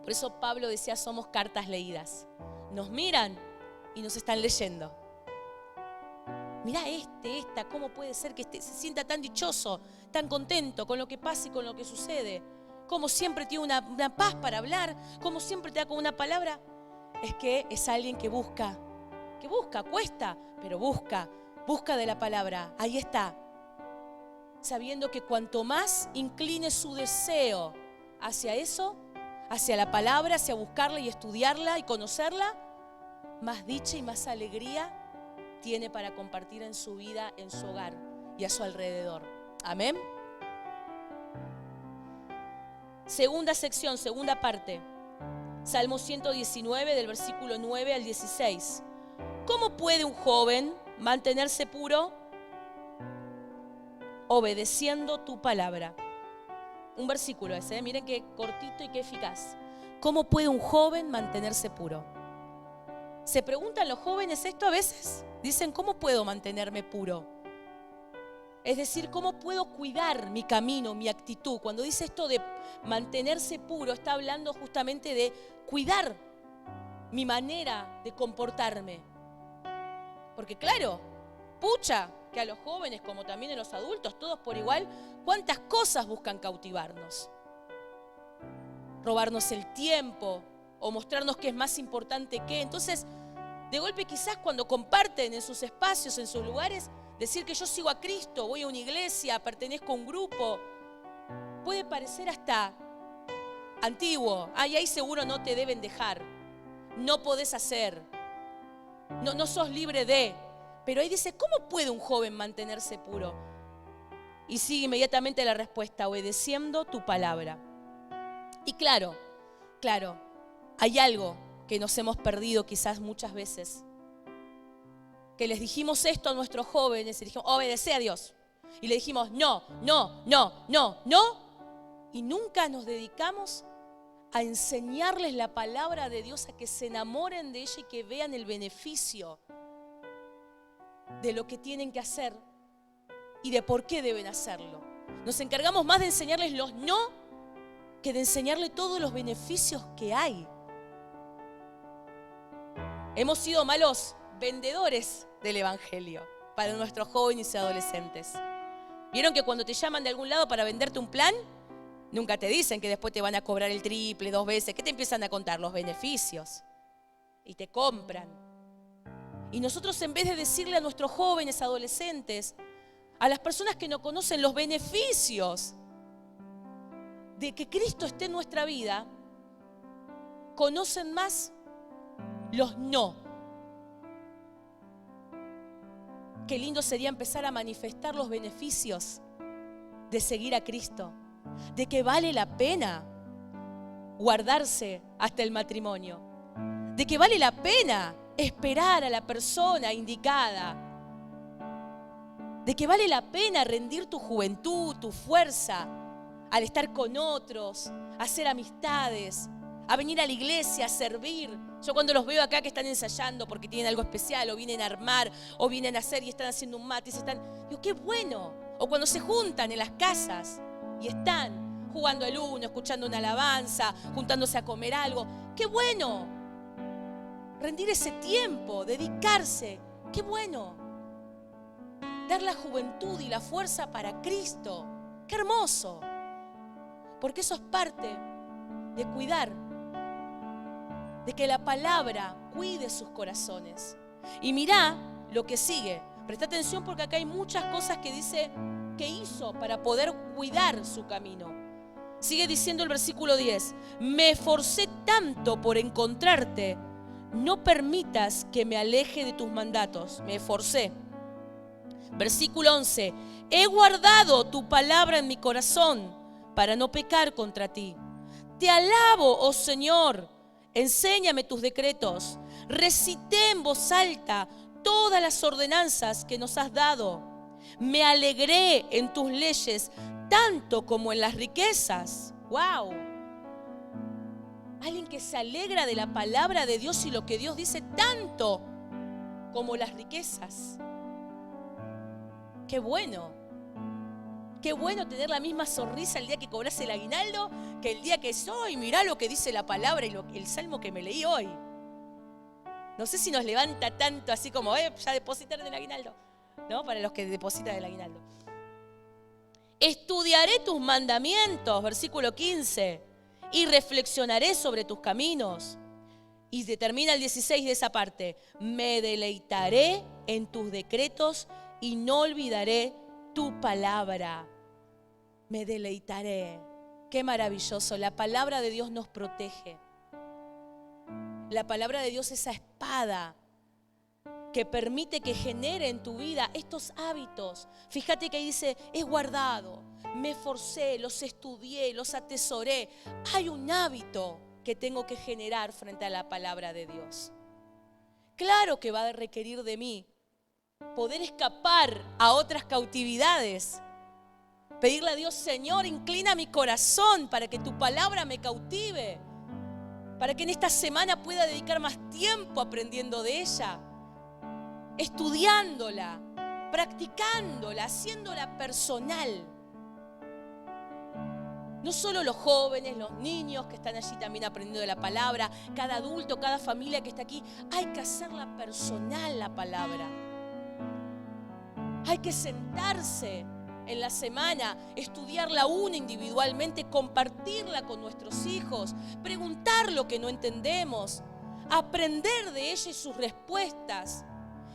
Por eso Pablo decía, somos cartas leídas. Nos miran y nos están leyendo. Mirá esta, ¿cómo puede ser que se sienta tan dichoso, tan contento con lo que pasa y con lo que sucede? Cómo siempre tiene una paz para hablar, cómo siempre te da con una palabra. Es que es alguien que busca, cuesta, pero busca de la palabra. Ahí está, sabiendo que cuanto más incline su deseo hacia eso, hacia la palabra, hacia buscarla y estudiarla y conocerla, más dicha y más alegría tiene para compartir en su vida, en su hogar y a su alrededor. Amén. Segunda sección, segunda parte. Salmo 119 del versículo 9 al 16. ¿Cómo puede un joven mantenerse puro? Obedeciendo tu palabra. Un versículo ese, miren qué cortito y qué eficaz. ¿Cómo puede un joven mantenerse puro? ¿Se preguntan los jóvenes esto a veces? Dicen, ¿cómo puedo mantenerme puro? Es decir, ¿cómo puedo cuidar mi camino, mi actitud? Cuando dice esto de mantenerse puro, está hablando justamente de cuidar mi manera de comportarme. Porque claro, pucha, que a los jóvenes como también a los adultos, todos por igual, cuántas cosas buscan cautivarnos. Robarnos el tiempo o mostrarnos que es más importante que. Entonces, de golpe quizás cuando comparten en sus espacios, en sus lugares, decir que yo sigo a Cristo, voy a una iglesia, pertenezco a un grupo, puede parecer hasta antiguo. Y ahí seguro no te deben dejar, no podés hacer, no sos libre de. Pero ahí dice, ¿cómo puede un joven mantenerse puro? Y sigue inmediatamente la respuesta, obedeciendo tu palabra. Y claro, hay algo que nos hemos perdido quizás muchas veces. Que les dijimos esto a nuestros jóvenes y dijimos, obedece a Dios. Y le dijimos, no. Y nunca nos dedicamos a enseñarles la palabra de Dios, a que se enamoren de ella y que vean el beneficio de lo que tienen que hacer y de por qué deben hacerlo. Nos encargamos más de enseñarles los no que de enseñarles todos los beneficios que hay. Hemos sido malos vendedores del Evangelio para nuestros jóvenes y adolescentes. ¿Vieron que cuando te llaman de algún lado para venderte un plan, nunca te dicen que después te van a cobrar el triple 2 veces? ¿Qué te empiezan a contar? Los beneficios. Y te compran. Y nosotros, en vez de decirle a nuestros jóvenes, adolescentes, a las personas que no conocen los beneficios de que Cristo esté en nuestra vida, conocen más los no. Qué lindo sería empezar a manifestar los beneficios de seguir a Cristo, de que vale la pena guardarse hasta el matrimonio, de que vale la pena esperar a la persona indicada, de que vale la pena rendir tu juventud, tu fuerza, al estar con otros, a hacer amistades, a venir a la iglesia, a servir. Yo cuando los veo acá que están ensayando porque tienen algo especial, o vienen a armar, o vienen a hacer y están haciendo un mate, digo, qué bueno. O cuando se juntan en las casas y están jugando al uno, escuchando una alabanza, juntándose a comer algo, qué bueno. Rendir ese tiempo, dedicarse, qué bueno. Dar la juventud y la fuerza para Cristo, qué hermoso. Porque eso es parte de cuidar, de que la palabra cuide sus corazones. Y mirá lo que sigue. Presta atención porque acá hay muchas cosas que dice que hizo para poder cuidar su camino. Sigue diciendo el versículo 10. Me esforcé tanto por encontrarte, no permitas que me aleje de tus mandatos. Me esforcé. Versículo 11. He guardado tu palabra en mi corazón para no pecar contra ti. Te alabo, oh Señor, enséñame tus decretos. Recité en voz alta todas las ordenanzas que nos has dado. Me alegré en tus leyes tanto como en las riquezas. ¡Wow! Alguien que se alegra de la palabra de Dios y lo que Dios dice tanto como las riquezas. ¡Qué bueno! Qué bueno tener la misma sonrisa el día que cobras el aguinaldo que el día que soy. Mirá lo que dice la palabra y el salmo que me leí hoy. No sé si nos levanta tanto así como, ya depositar del aguinaldo. ¿No? Para los que depositan del aguinaldo. Estudiaré tus mandamientos, versículo 15, y reflexionaré sobre tus caminos. Y determina el 16 de esa parte. Me deleitaré en tus decretos y no olvidaré tu palabra. Me deleitaré. Qué maravilloso. La palabra de Dios nos protege. La palabra de Dios es esa espada que permite que genere en tu vida estos hábitos. Fíjate que ahí dice, he guardado, me esforcé, los estudié, los atesoré. Hay un hábito que tengo que generar frente a la palabra de Dios. Claro que va a requerir de mí poder escapar a otras cautividades. Pedirle a Dios, Señor, inclina mi corazón para que tu palabra me cautive. Para que en esta semana pueda dedicar más tiempo aprendiendo de ella. Estudiándola, practicándola, haciéndola personal. No solo los jóvenes, los niños que están allí también aprendiendo de la palabra, cada adulto, cada familia que está aquí, hay que hacerla personal la palabra. Hay que sentarse en la semana, estudiarla una individualmente, compartirla con nuestros hijos, preguntar lo que no entendemos, aprender de ella y sus respuestas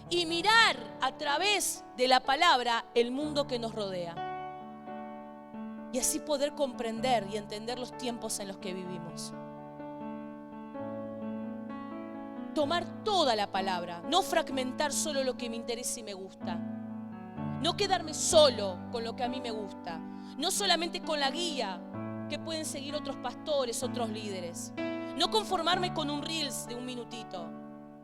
y mirar a través de la palabra el mundo que nos rodea. Y así poder comprender y entender los tiempos en los que vivimos. Tomar toda la palabra, no fragmentar solo lo que me interesa y me gusta. No quedarme solo con lo que a mí me gusta. No solamente con la guía que pueden seguir otros pastores, otros líderes. No conformarme con un Reels de un minutito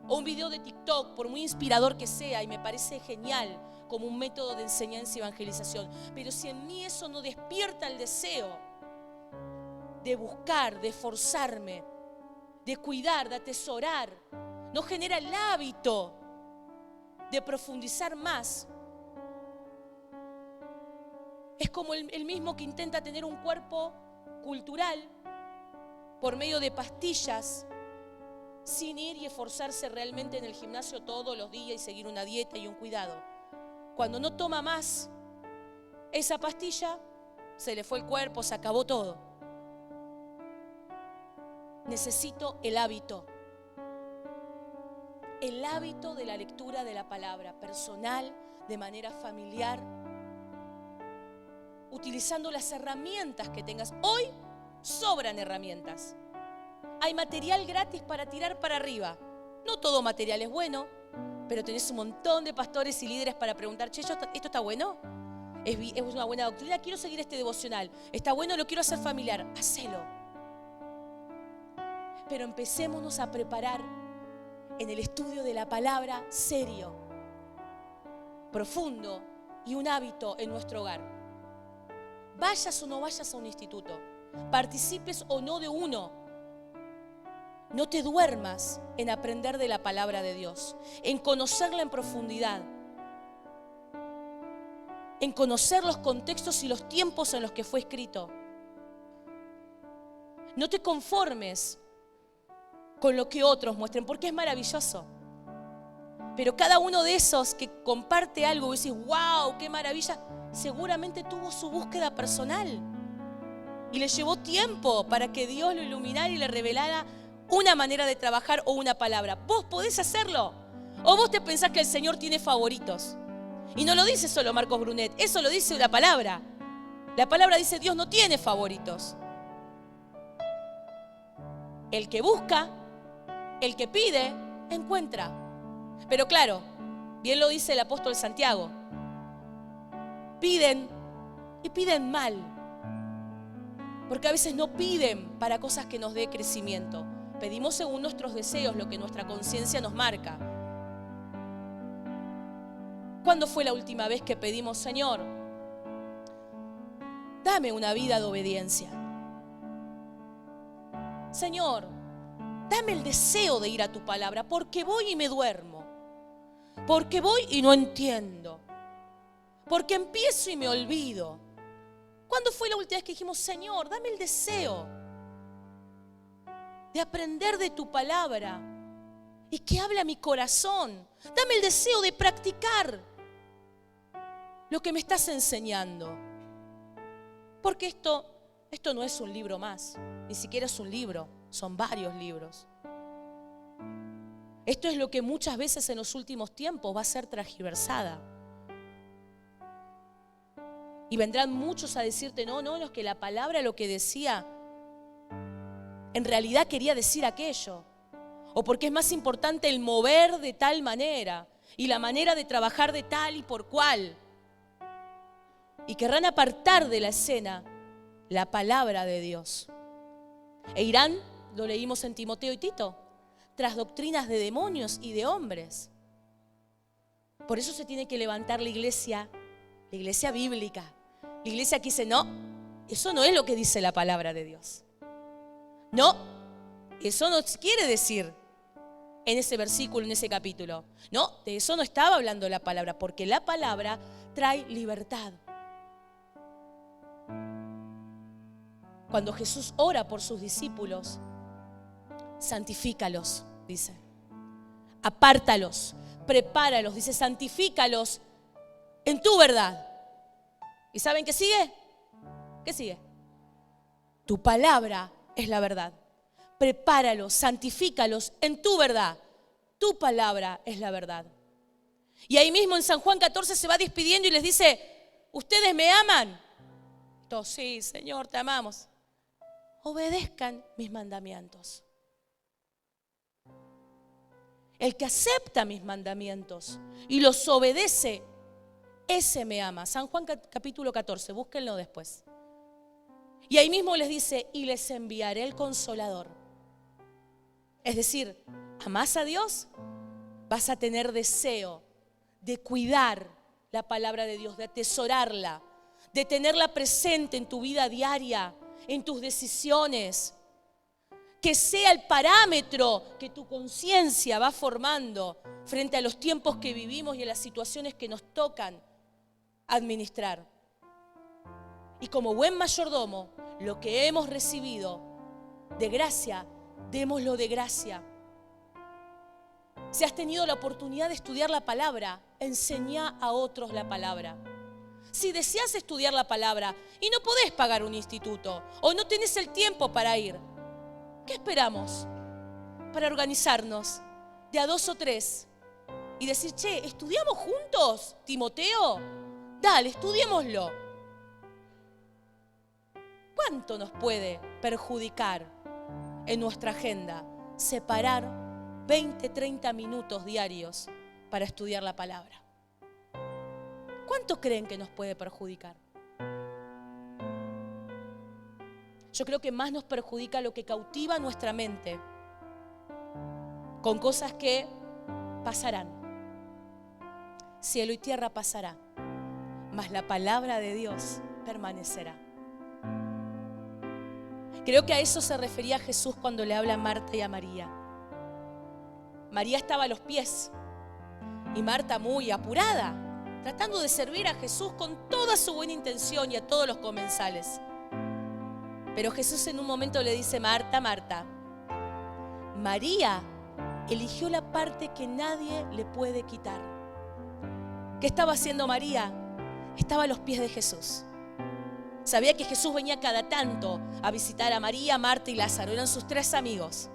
o un video de TikTok, por muy inspirador que sea, y me parece genial como un método de enseñanza y evangelización. Pero si en mí eso no despierta el deseo de buscar, de esforzarme, de cuidar, de atesorar, no genera el hábito de profundizar más. Es como el mismo que intenta tener un cuerpo cultural por medio de pastillas, sin ir y esforzarse realmente en el gimnasio todos los días y seguir una dieta y un cuidado. Cuando no toma más esa pastilla, se le fue el cuerpo, se acabó todo. Necesito el hábito de la lectura de la palabra, personal, de manera familiar, utilizando las herramientas que tengas. Hoy sobran herramientas. Hay material gratis para tirar para arriba. No todo material es bueno. pero tenés un montón de pastores y líderes para preguntar, che, ¿esto está bueno? ¿Es una buena doctrina? Quiero seguir este devocional. ¿Está bueno? Lo quiero hacer familiar. Hacelo. Pero empecémonos a preparar en el estudio de la palabra serio, profundo y un hábito en nuestro hogar. Vayas o no vayas a un instituto, participes o no de uno, no te duermas en aprender de la palabra de Dios, en conocerla en profundidad, en conocer los contextos y los tiempos en los que fue escrito. No te conformes con lo que otros muestren, porque es maravilloso. Pero cada uno de esos que comparte algo y decís, wow, qué maravilla, seguramente tuvo su búsqueda personal. Y le llevó tiempo para que Dios lo iluminara y le revelara una manera de trabajar o una palabra. Vos podés hacerlo. O vos te pensás que el Señor tiene favoritos. Y no lo dice solo Marcos Brunet, eso lo dice la palabra. La palabra dice, Dios no tiene favoritos. El que busca, el que pide, encuentra. Pero claro, bien lo dice el apóstol Santiago. Piden y piden mal. Porque a veces no piden para cosas que nos dé crecimiento. Pedimos según nuestros deseos, lo que nuestra conciencia nos marca. ¿Cuándo fue la última vez que pedimos, Señor, dame una vida de obediencia? Señor, dame el deseo de ir a tu palabra, porque voy y me duermo. Porque voy y no entiendo. Porque empiezo y me olvido. ¿Cuándo fue la última vez que dijimos, Señor, dame el deseo de aprender de tu palabra y que hable a mi corazón? Dame el deseo de practicar lo que me estás enseñando. Porque esto no es un libro más, ni siquiera es un libro, son varios libros. Esto es lo que muchas veces en los últimos tiempos va a ser transgiversada. Y vendrán muchos a decirte, no, es que la palabra lo que decía, en realidad quería decir aquello. O porque es más importante el mover de tal manera y la manera de trabajar de tal y por cual. Y querrán apartar de la escena la palabra de Dios. E irán, lo leímos en Timoteo y Tito, tras doctrinas de demonios y de hombres. Por eso se tiene que levantar la iglesia bíblica. La iglesia que dice, no, eso no es lo que dice la palabra de Dios. No, eso no quiere decir en ese versículo, en ese capítulo. No, de eso no estaba hablando la palabra, porque la palabra trae libertad. Cuando Jesús ora por sus discípulos, santifícalos, dice. Apártalos, prepáralos, dice, santifícalos en tu verdad. ¿Y saben qué sigue? ¿Qué sigue? Tu palabra es la verdad. Prepáralos, santifícalos en tu verdad. Tu palabra es la verdad. Y ahí mismo en San Juan 14 se va despidiendo y les dice, ¿ustedes me aman? Todos, sí, Señor, te amamos. Obedezcan mis mandamientos. El que acepta mis mandamientos y los obedece, ese me ama. San Juan capítulo 14, búsquenlo después. Y ahí mismo les dice, y les enviaré el Consolador. Es decir, ¿amás a Dios? Vas a tener deseo de cuidar la palabra de Dios, de atesorarla, de tenerla presente en tu vida diaria, en tus decisiones. Que sea el parámetro que tu conciencia va formando frente a los tiempos que vivimos y a las situaciones que nos tocan administrar. Y como buen mayordomo, lo que hemos recibido de gracia, démoslo de gracia. Si has tenido la oportunidad de estudiar la palabra, enseñá a otros la palabra. Si deseas estudiar la palabra y no podés pagar un instituto o no tenés el tiempo para ir, ¿qué esperamos para organizarnos de a 2 o 3 y decir, che, ¿estudiamos juntos, Timoteo? Dale, estudiémoslo. ¿Cuánto nos puede perjudicar en nuestra agenda separar 20, 30 minutos diarios para estudiar la palabra? ¿Cuánto creen que nos puede perjudicar? Yo creo que más nos perjudica lo que cautiva nuestra mente con cosas que pasarán. Cielo y tierra pasará, mas la palabra de Dios permanecerá. Creo que a eso se refería Jesús cuando le habla a Marta y a María. María estaba a los pies y Marta muy apurada, tratando de servir a Jesús con toda su buena intención y a todos los comensales. Pero Jesús en un momento le dice: Marta, Marta, María eligió la parte que nadie le puede quitar. ¿Qué estaba haciendo María? Estaba a los pies de Jesús. Sabía que Jesús venía cada tanto a visitar a María, Marta y Lázaro. Eran sus 3 amigos.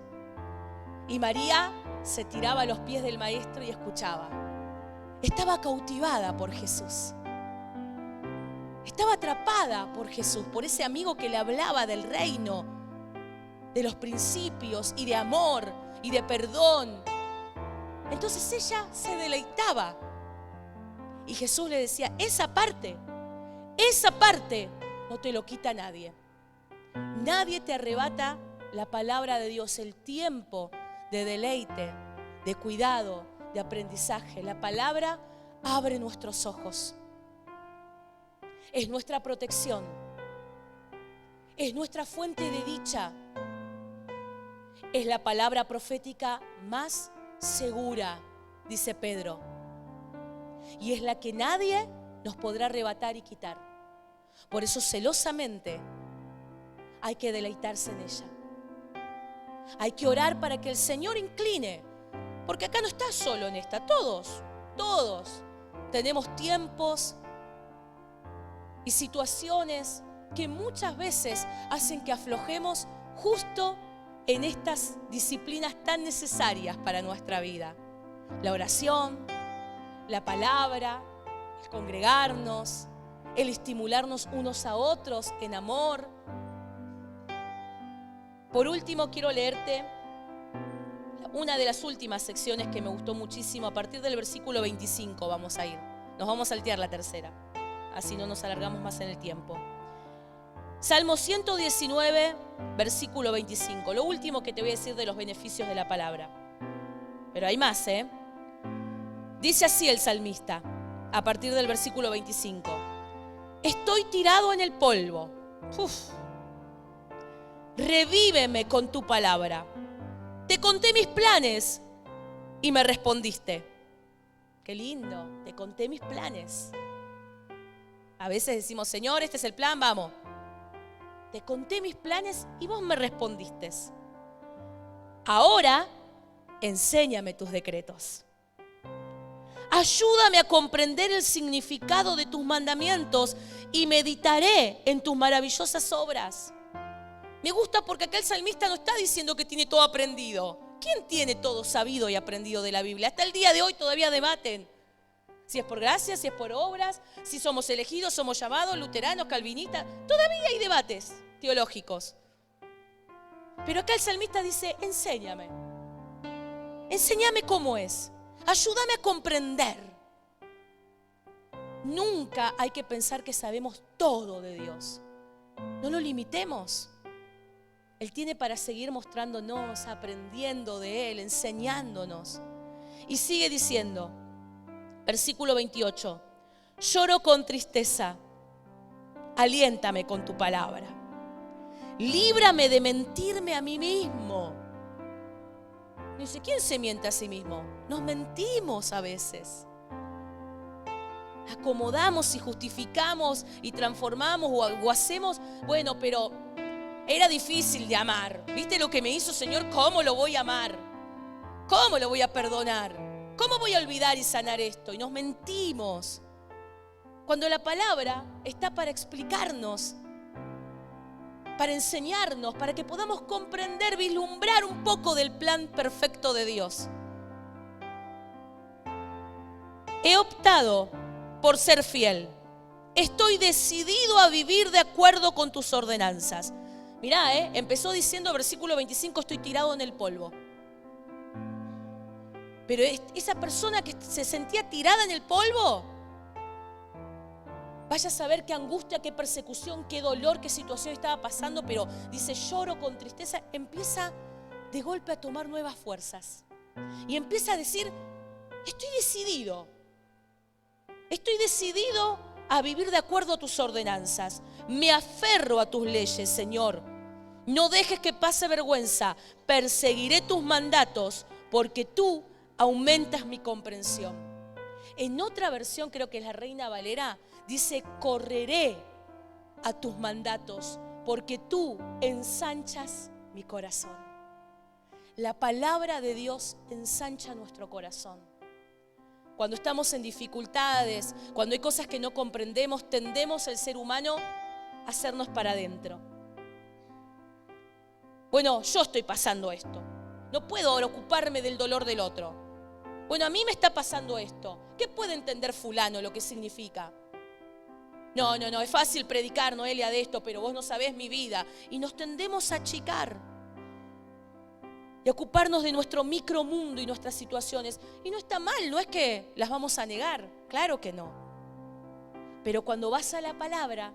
Y María se tiraba a los pies del maestro y escuchaba. Estaba cautivada por Jesús. Estaba atrapada por Jesús, por ese amigo que le hablaba del reino, de los principios y de amor y de perdón. Entonces ella se deleitaba. Y Jesús le decía: esa parte no te lo quita nadie. Nadie te arrebata la palabra de Dios, el tiempo de deleite, de cuidado, de aprendizaje. La palabra abre nuestros ojos. Es nuestra protección. Es nuestra fuente de dicha. Es la palabra profética más segura, dice Pedro. Y es la que nadie nos podrá arrebatar y quitar. Por eso celosamente hay que deleitarse en ella. Hay que orar para que el Señor incline. Porque acá no estás solo en esta. Todos tenemos tiempos y situaciones que muchas veces hacen que aflojemos justo en estas disciplinas tan necesarias para nuestra vida. La oración, la palabra, el congregarnos, el estimularnos unos a otros en amor. Por último, quiero leerte una de las últimas secciones que me gustó muchísimo. A partir del versículo 25 vamos a ir. Nos vamos a saltear la tercera. Así no nos alargamos más en el tiempo. Salmo 119, versículo 25. Lo último que te voy a decir de los beneficios de la palabra. Pero hay más, ¿eh? Dice así el salmista, a partir del versículo 25. Estoy tirado en el polvo. Revíveme con tu palabra. Te conté mis planes y me respondiste. Qué lindo, te conté mis planes. A veces decimos: Señor, este es el plan, vamos. Te conté mis planes y vos me respondiste. Ahora, enséñame tus decretos. Ayúdame a comprender el significado de tus mandamientos y meditaré en tus maravillosas obras. Me gusta porque acá el salmista no está diciendo que tiene todo aprendido. ¿Quién tiene todo sabido y aprendido de la Biblia? Hasta el día de hoy todavía debaten. Si es por gracia, si es por obras, si somos elegidos, somos llamados, luteranos, calvinistas. Todavía hay debates teológicos. Pero acá el salmista dice: enséñame. Enséñame cómo es. Ayúdame a comprender. Nunca hay que pensar que sabemos todo de Dios. No lo limitemos. Él tiene para seguir mostrándonos, aprendiendo de Él, enseñándonos. Y sigue diciendo, versículo 28, lloro con tristeza, aliéntame con tu palabra. Líbrame de mentirme a mí mismo. Dice, ¿quién se miente a sí mismo? Nos mentimos a veces. Acomodamos y justificamos y transformamos o hacemos, bueno, pero era difícil de amar. ¿Viste lo que me hizo, Señor? ¿Cómo lo voy a amar? ¿Cómo lo voy a perdonar? ¿Cómo voy a olvidar y sanar esto? Y nos mentimos. Cuando la palabra está para explicarnos, para enseñarnos, para que podamos comprender, vislumbrar un poco del plan perfecto de Dios. He optado por ser fiel. Estoy decidido a vivir de acuerdo con tus ordenanzas. Mirá, empezó diciendo, versículo 25, estoy tirado en el polvo. Pero esa persona que se sentía tirada en el polvo, vaya a saber qué angustia, qué persecución, qué dolor, qué situación estaba pasando, pero dice, lloro con tristeza, empieza de golpe a tomar nuevas fuerzas. Y empieza a decir, estoy decidido a vivir de acuerdo a tus ordenanzas. Me aferro a tus leyes, Señor. No dejes que pase vergüenza. Perseguiré tus mandatos porque tú aumentas mi comprensión. En otra versión, creo que es la Reina Valera, dice, correré a tus mandatos porque tú ensanchas mi corazón. La palabra de Dios ensancha nuestro corazón. Cuando estamos en dificultades, cuando hay cosas que no comprendemos, tendemos el ser humano a hacernos para adentro. Bueno, yo estoy pasando esto. No puedo ahora ocuparme del dolor del otro. Bueno, a mí me está pasando esto. ¿Qué puede entender fulano lo que significa? No, es fácil predicar, Noelia, de esto, pero vos no sabés mi vida. Y nos tendemos a achicar y ocuparnos de nuestro micromundo y nuestras situaciones. Y no está mal, no es que las vamos a negar, claro que no. Pero cuando vas a la palabra,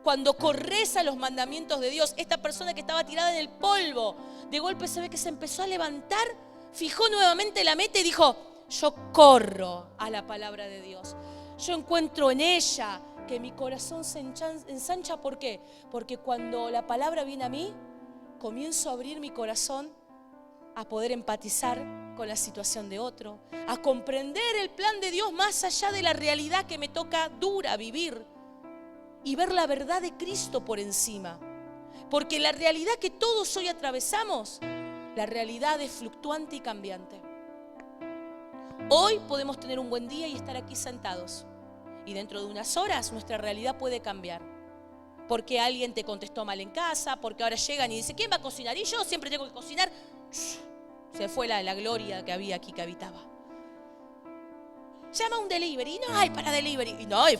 cuando corres a los mandamientos de Dios, esta persona que estaba tirada en el polvo, de golpe se ve que se empezó a levantar, fijó nuevamente la meta y dijo, yo corro a la palabra de Dios. Yo encuentro en ella que mi corazón se ensancha. ¿Por qué? Porque cuando la palabra viene a mí, comienzo a abrir mi corazón a poder empatizar con la situación de otro, a comprender el plan de Dios más allá de la realidad que me toca dura vivir y ver la verdad de Cristo por encima. Porque la realidad que todos hoy atravesamos, la realidad es fluctuante y cambiante. Hoy podemos tener un buen día y estar aquí sentados. Y dentro de unas horas nuestra realidad puede cambiar. Porque alguien te contestó mal en casa, porque ahora llegan y dicen, ¿quién va a cocinar? Y yo siempre tengo que cocinar. Se fue la gloria que había aquí, que habitaba. Llama a un delivery. Y no hay para delivery. Y no hay.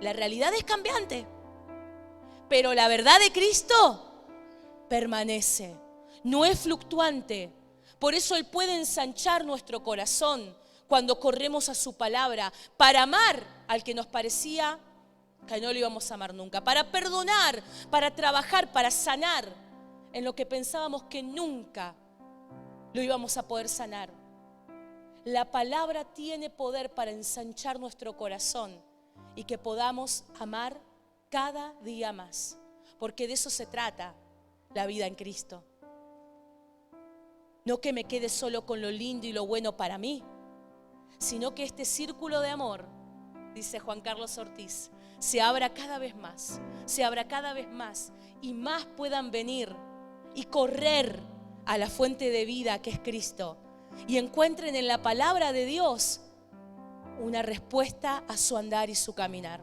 La realidad es cambiante. Pero la verdad de Cristo permanece. No es fluctuante. Por eso Él puede ensanchar nuestro corazón cuando corremos a su palabra para amar al que nos parecía que no lo íbamos a amar nunca, para perdonar, para trabajar, para sanar en lo que pensábamos que nunca lo íbamos a poder sanar. La palabra tiene poder para ensanchar nuestro corazón y que podamos amar cada día más, porque de eso se trata la vida en Cristo. No que me quede solo con lo lindo y lo bueno para mí, sino que este círculo de amor, dice Juan Carlos Ortiz, se abra cada vez más y más puedan venir y correr a la fuente de vida que es Cristo y encuentren en la palabra de Dios una respuesta a su andar y su caminar.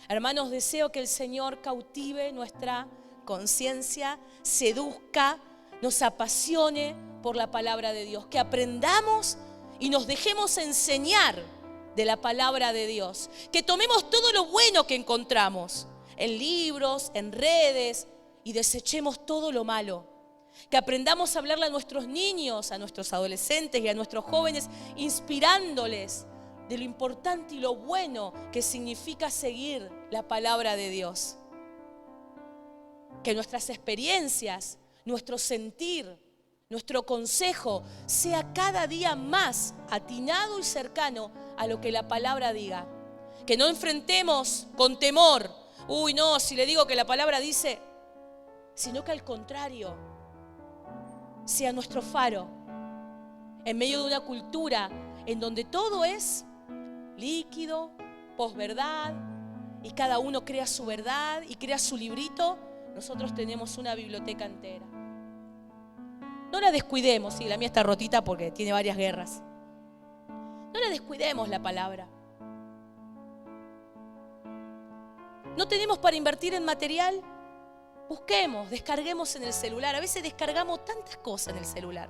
Hermanos, deseo que el Señor cautive nuestra conciencia, seduzca, nos apasione por la palabra de Dios, que aprendamos y nos dejemos enseñar de la palabra de Dios, que tomemos todo lo bueno que encontramos en libros, en redes y desechemos todo lo malo, que aprendamos a hablarle a nuestros niños, a nuestros adolescentes y a nuestros jóvenes, inspirándoles de lo importante y lo bueno que significa seguir la palabra de Dios, que nuestras experiencias, nuestro sentir, nuestro consejo sea cada día más atinado y cercano a lo que la palabra diga. Que no enfrentemos con temor, uy no, si le digo que la palabra dice, sino que al contrario, sea nuestro faro en medio de una cultura en donde todo es líquido, posverdad, y cada uno crea su verdad y crea su librito. Nosotros tenemos una biblioteca entera. No la descuidemos, sí, la mía está rotita porque tiene varias guerras. No la descuidemos la palabra. ¿No tenemos para invertir en material? Busquemos, descarguemos en el celular. A veces descargamos tantas cosas en el celular.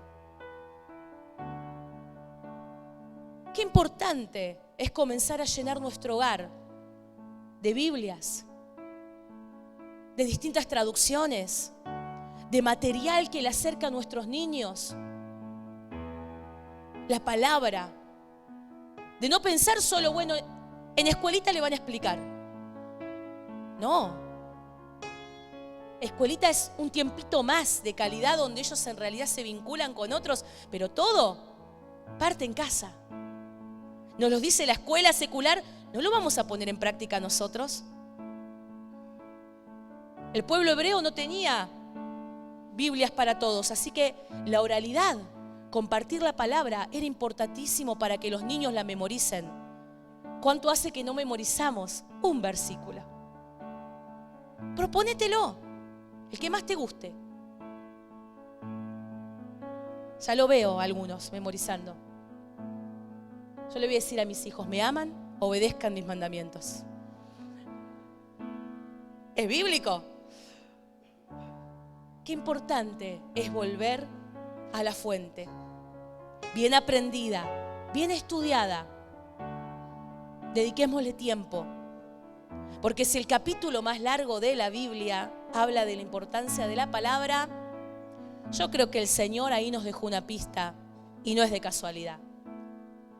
Qué importante es comenzar a llenar nuestro hogar de Biblias, de distintas traducciones, de material que le acerca a nuestros niños la palabra. De no pensar solo, bueno, en escuelita le van a explicar. No. Escuelita es un tiempito más de calidad donde ellos en realidad se vinculan con otros, pero todo parte en casa. Nos lo dice la escuela secular, ¿no lo vamos a poner en práctica nosotros? El pueblo hebreo no tenía Biblias para todos, así que la oralidad, compartir la palabra, era importantísimo para que los niños la memoricen. ¿Cuánto hace que no memorizamos un versículo? Propónetelo, el que más te guste. Ya lo veo a algunos memorizando. Yo le voy a decir a mis hijos, ¿me aman? Obedezcan mis mandamientos. Es bíblico. Qué importante es volver a la fuente, bien aprendida, bien estudiada. Dediquémosle tiempo, porque si el capítulo más largo de la Biblia habla de la importancia de la palabra, yo creo que el Señor ahí nos dejó una pista y no es de casualidad.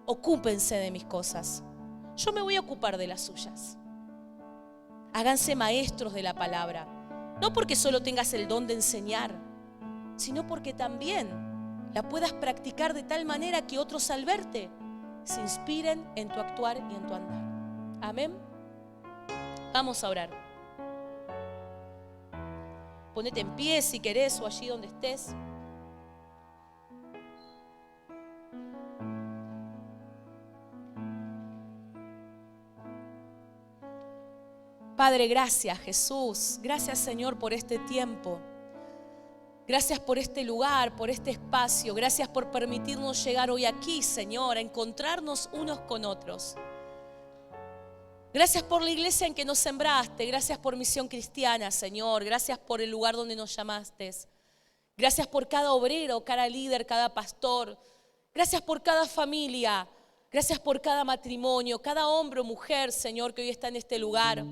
Ocúpense de mis cosas, yo me voy a ocupar de las suyas. Háganse maestros de la palabra. No porque solo tengas el don de enseñar, sino porque también la puedas practicar de tal manera que otros al verte se inspiren en tu actuar y en tu andar. Amén. Vamos a orar. Ponete en pie si querés o allí donde estés. Padre, gracias Jesús, gracias Señor por este tiempo, gracias por este lugar, por este espacio, gracias por permitirnos llegar hoy aquí, Señor, a encontrarnos unos con otros. Gracias por la iglesia en que nos sembraste, gracias por Misión Cristiana, Señor, gracias por el lugar donde nos llamaste, gracias por cada obrero, cada líder, cada pastor, gracias por cada familia, gracias por cada matrimonio, cada hombre o mujer, Señor, que hoy está en este lugar.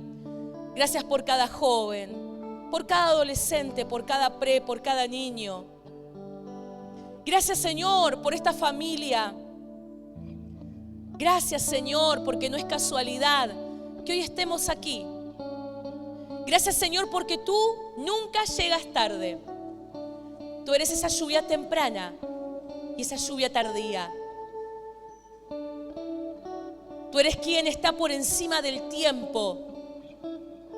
Gracias por cada joven, por cada adolescente, por cada por cada niño. Gracias, Señor, por esta familia. Gracias, Señor, porque no es casualidad que hoy estemos aquí. Gracias, Señor, porque tú nunca llegas tarde. Tú eres esa lluvia temprana y esa lluvia tardía. Tú eres quien está por encima del tiempo.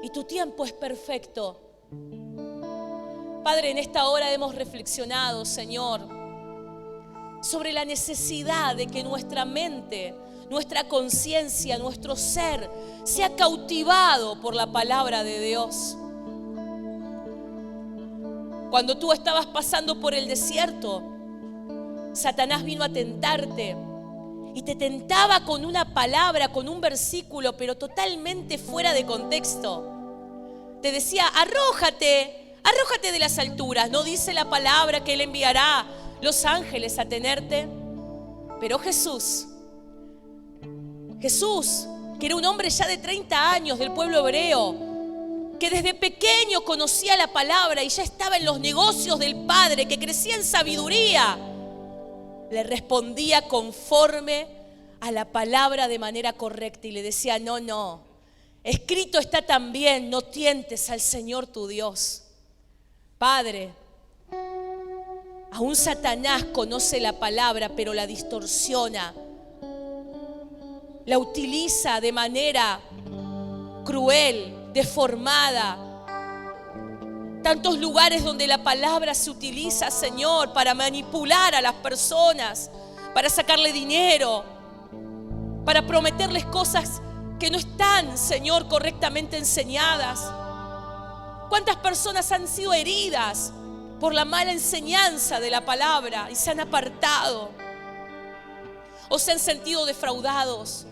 Y tu tiempo es perfecto. Padre, en esta hora hemos reflexionado, Señor, sobre la necesidad de que nuestra mente, nuestra conciencia, nuestro ser sea cautivado por la palabra de Dios. Cuando tú estabas pasando por el desierto, Satanás vino a tentarte y te tentaba con una palabra, con un versículo, pero totalmente fuera de contexto. Te decía, arrójate de las alturas. No dice la palabra que Él enviará los ángeles a tenerte. Pero Jesús, que era un hombre ya de 30 años del pueblo hebreo, que desde pequeño conocía la palabra y ya estaba en los negocios del Padre, que crecía en sabiduría, le respondía conforme a la palabra de manera correcta y le decía, no, escrito está también, no tientes al Señor tu Dios. Padre, aún Satanás conoce la palabra, pero la distorsiona, la utiliza de manera cruel, deformada. Tantos lugares donde la palabra se utiliza, Señor, para manipular a las personas, para sacarle dinero, para prometerles cosas que no están, Señor, correctamente enseñadas. ¿Cuántas personas han sido heridas por la mala enseñanza de la palabra y se han apartado o se han sentido defraudados?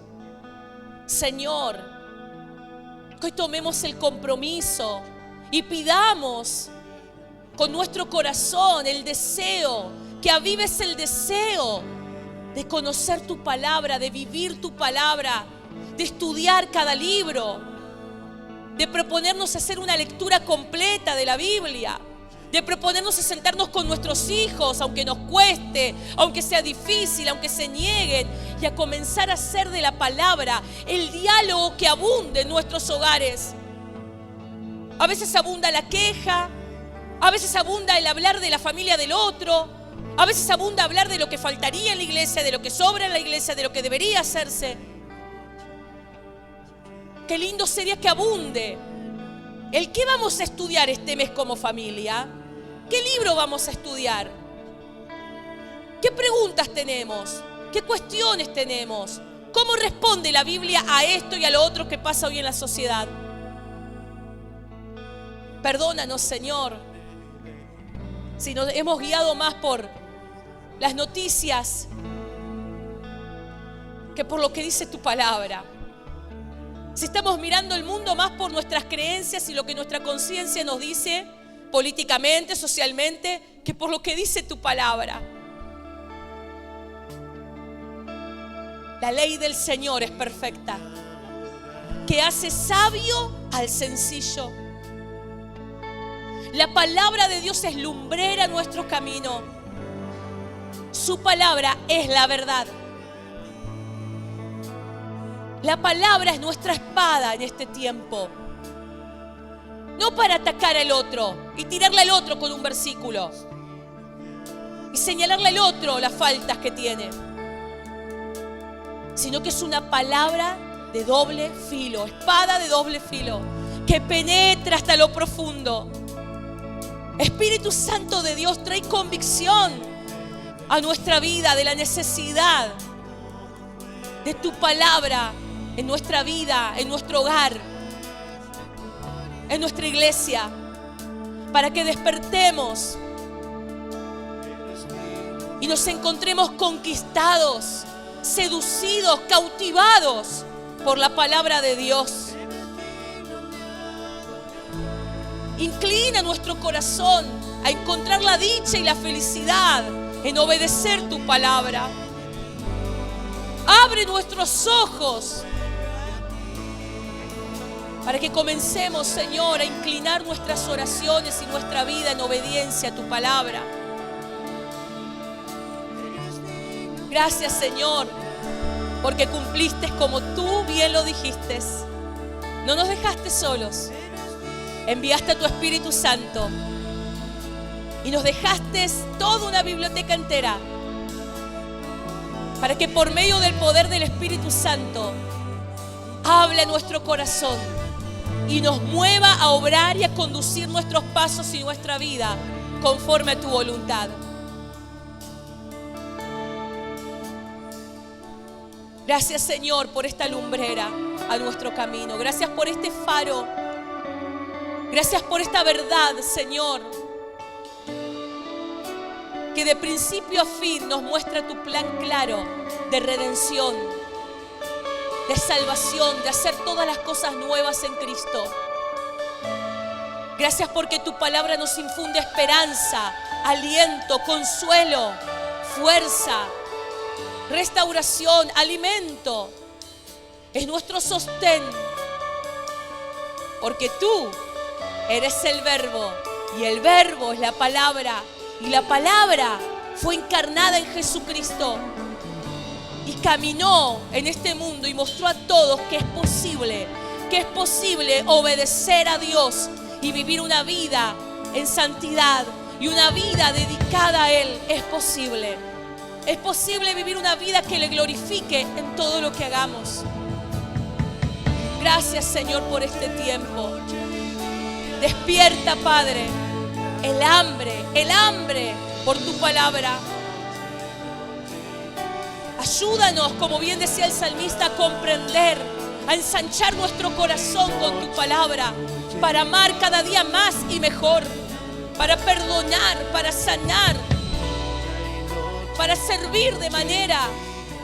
Señor, que hoy tomemos el compromiso y pidamos con nuestro corazón el deseo, que avives el deseo de conocer tu palabra, de vivir tu palabra, de estudiar cada libro, de proponernos hacer una lectura completa de la Biblia, de proponernos a sentarnos con nuestros hijos, aunque nos cueste, aunque sea difícil, aunque se nieguen, y a comenzar a hacer de la palabra el diálogo que abunde en nuestros hogares. A veces abunda la queja, a veces abunda el hablar de la familia del otro, a veces abunda hablar de lo que faltaría en la iglesia, de lo que sobra en la iglesia, de lo que debería hacerse. Qué lindo sería que abunde el qué vamos a estudiar este mes como familia. ¿Qué libro vamos a estudiar? ¿Qué preguntas tenemos? ¿Qué cuestiones tenemos? ¿Cómo responde la Biblia a esto y a lo otro que pasa hoy en la sociedad? Perdónanos, Señor, si nos hemos guiado más por las noticias que por lo que dice tu palabra. Si estamos mirando el mundo más por nuestras creencias y lo que nuestra conciencia nos dice, políticamente, socialmente, que por lo que dice tu palabra. La ley del Señor es perfecta, que hace sabio al sencillo. La palabra de Dios es lumbrera en nuestro camino. Su palabra es la verdad. La palabra es nuestra espada en este tiempo. No para atacar al otro y tirarle al otro con un versículo y señalarle al otro las faltas que tiene, sino que es una palabra de doble filo, espada de doble filo, que penetra hasta lo profundo. Espíritu Santo de Dios, trae convicción a nuestra vida de la necesidad de tu palabra en nuestra vida, en nuestro hogar, en nuestra iglesia, para que despertemos y nos encontremos conquistados, seducidos, cautivados por la palabra de Dios. Inclina nuestro corazón a encontrar la dicha y la felicidad en obedecer tu palabra. Abre nuestros ojos para que comencemos, Señor, a inclinar nuestras oraciones y nuestra vida en obediencia a tu palabra. Gracias, Señor, porque cumpliste como tú bien lo dijiste. No nos dejaste solos. Enviaste a tu Espíritu Santo y nos dejaste toda una biblioteca entera para que por medio del poder del Espíritu Santo hable a nuestro corazón y nos mueva a obrar y a conducir nuestros pasos y nuestra vida conforme a tu voluntad. Gracias, Señor, por esta lumbrera a nuestro camino. Gracias por este faro. Gracias por esta verdad, Señor, que de principio a fin nos muestra tu plan claro de redención, de salvación, de hacer todas las cosas nuevas en Cristo. Gracias porque tu palabra nos infunde esperanza, aliento, consuelo, fuerza, restauración, alimento. Es nuestro sostén, porque tú eres el Verbo y el Verbo es la palabra y la palabra fue encarnada en Jesucristo y caminó en este mundo y mostró a todos que es posible obedecer a Dios y vivir una vida en santidad y una vida dedicada a Él. Es posible vivir una vida que le glorifique en todo lo que hagamos. Gracias, Señor, por este tiempo. Despierta, Padre, el hambre por tu palabra. Ayúdanos, como bien decía el salmista, a comprender, a ensanchar nuestro corazón con tu palabra, para amar cada día más y mejor, para perdonar, para sanar, para servir de manera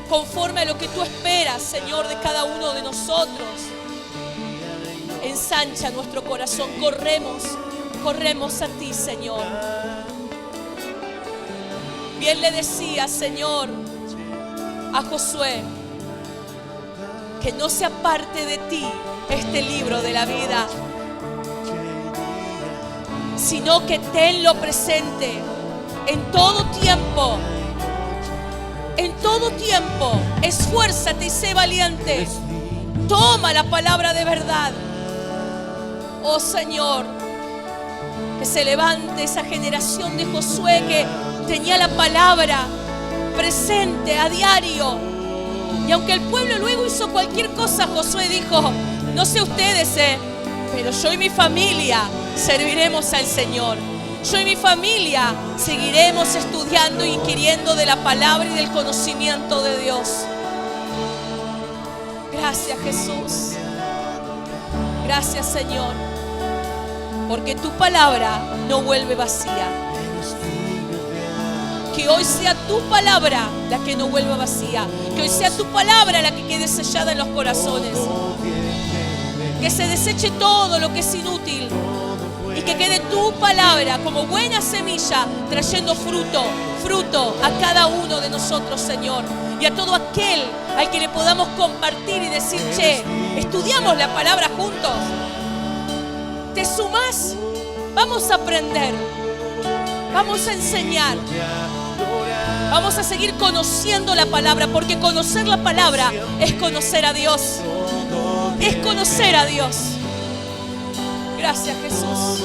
conforme a lo que tú esperas, Señor, de cada uno de nosotros. Ensancha nuestro corazón, corremos a ti, Señor. Bien le decía, Señor, a Josué, que no se aparte de ti este libro de la vida, sino que tenlo presente en todo tiempo. En todo tiempo, esfuérzate y sé valiente. Toma la palabra de verdad. Oh Señor, que se levante esa generación de Josué que tenía la palabra presente a diario. Y aunque el pueblo luego hizo cualquier cosa, Josué dijo: no sé ustedes, pero yo y mi familia serviremos al Señor. Yo y mi familia seguiremos estudiando y inquiriendo de la palabra y del conocimiento de Dios. Gracias, Jesús. Gracias, Señor, porque tu palabra no vuelve vacía. Que hoy sea tu palabra la que no vuelva vacía. Que hoy sea tu palabra la que quede sellada en los corazones. Que se deseche todo lo que es inútil. Y que quede tu palabra como buena semilla trayendo fruto a cada uno de nosotros, Señor. Y a todo aquel al que le podamos compartir y decir: che, estudiamos la palabra juntos. ¿Te sumás? Vamos a aprender. Vamos a enseñar. Vamos a seguir conociendo la palabra, porque conocer la palabra es conocer a Dios. Es conocer a Dios. Gracias, Jesús.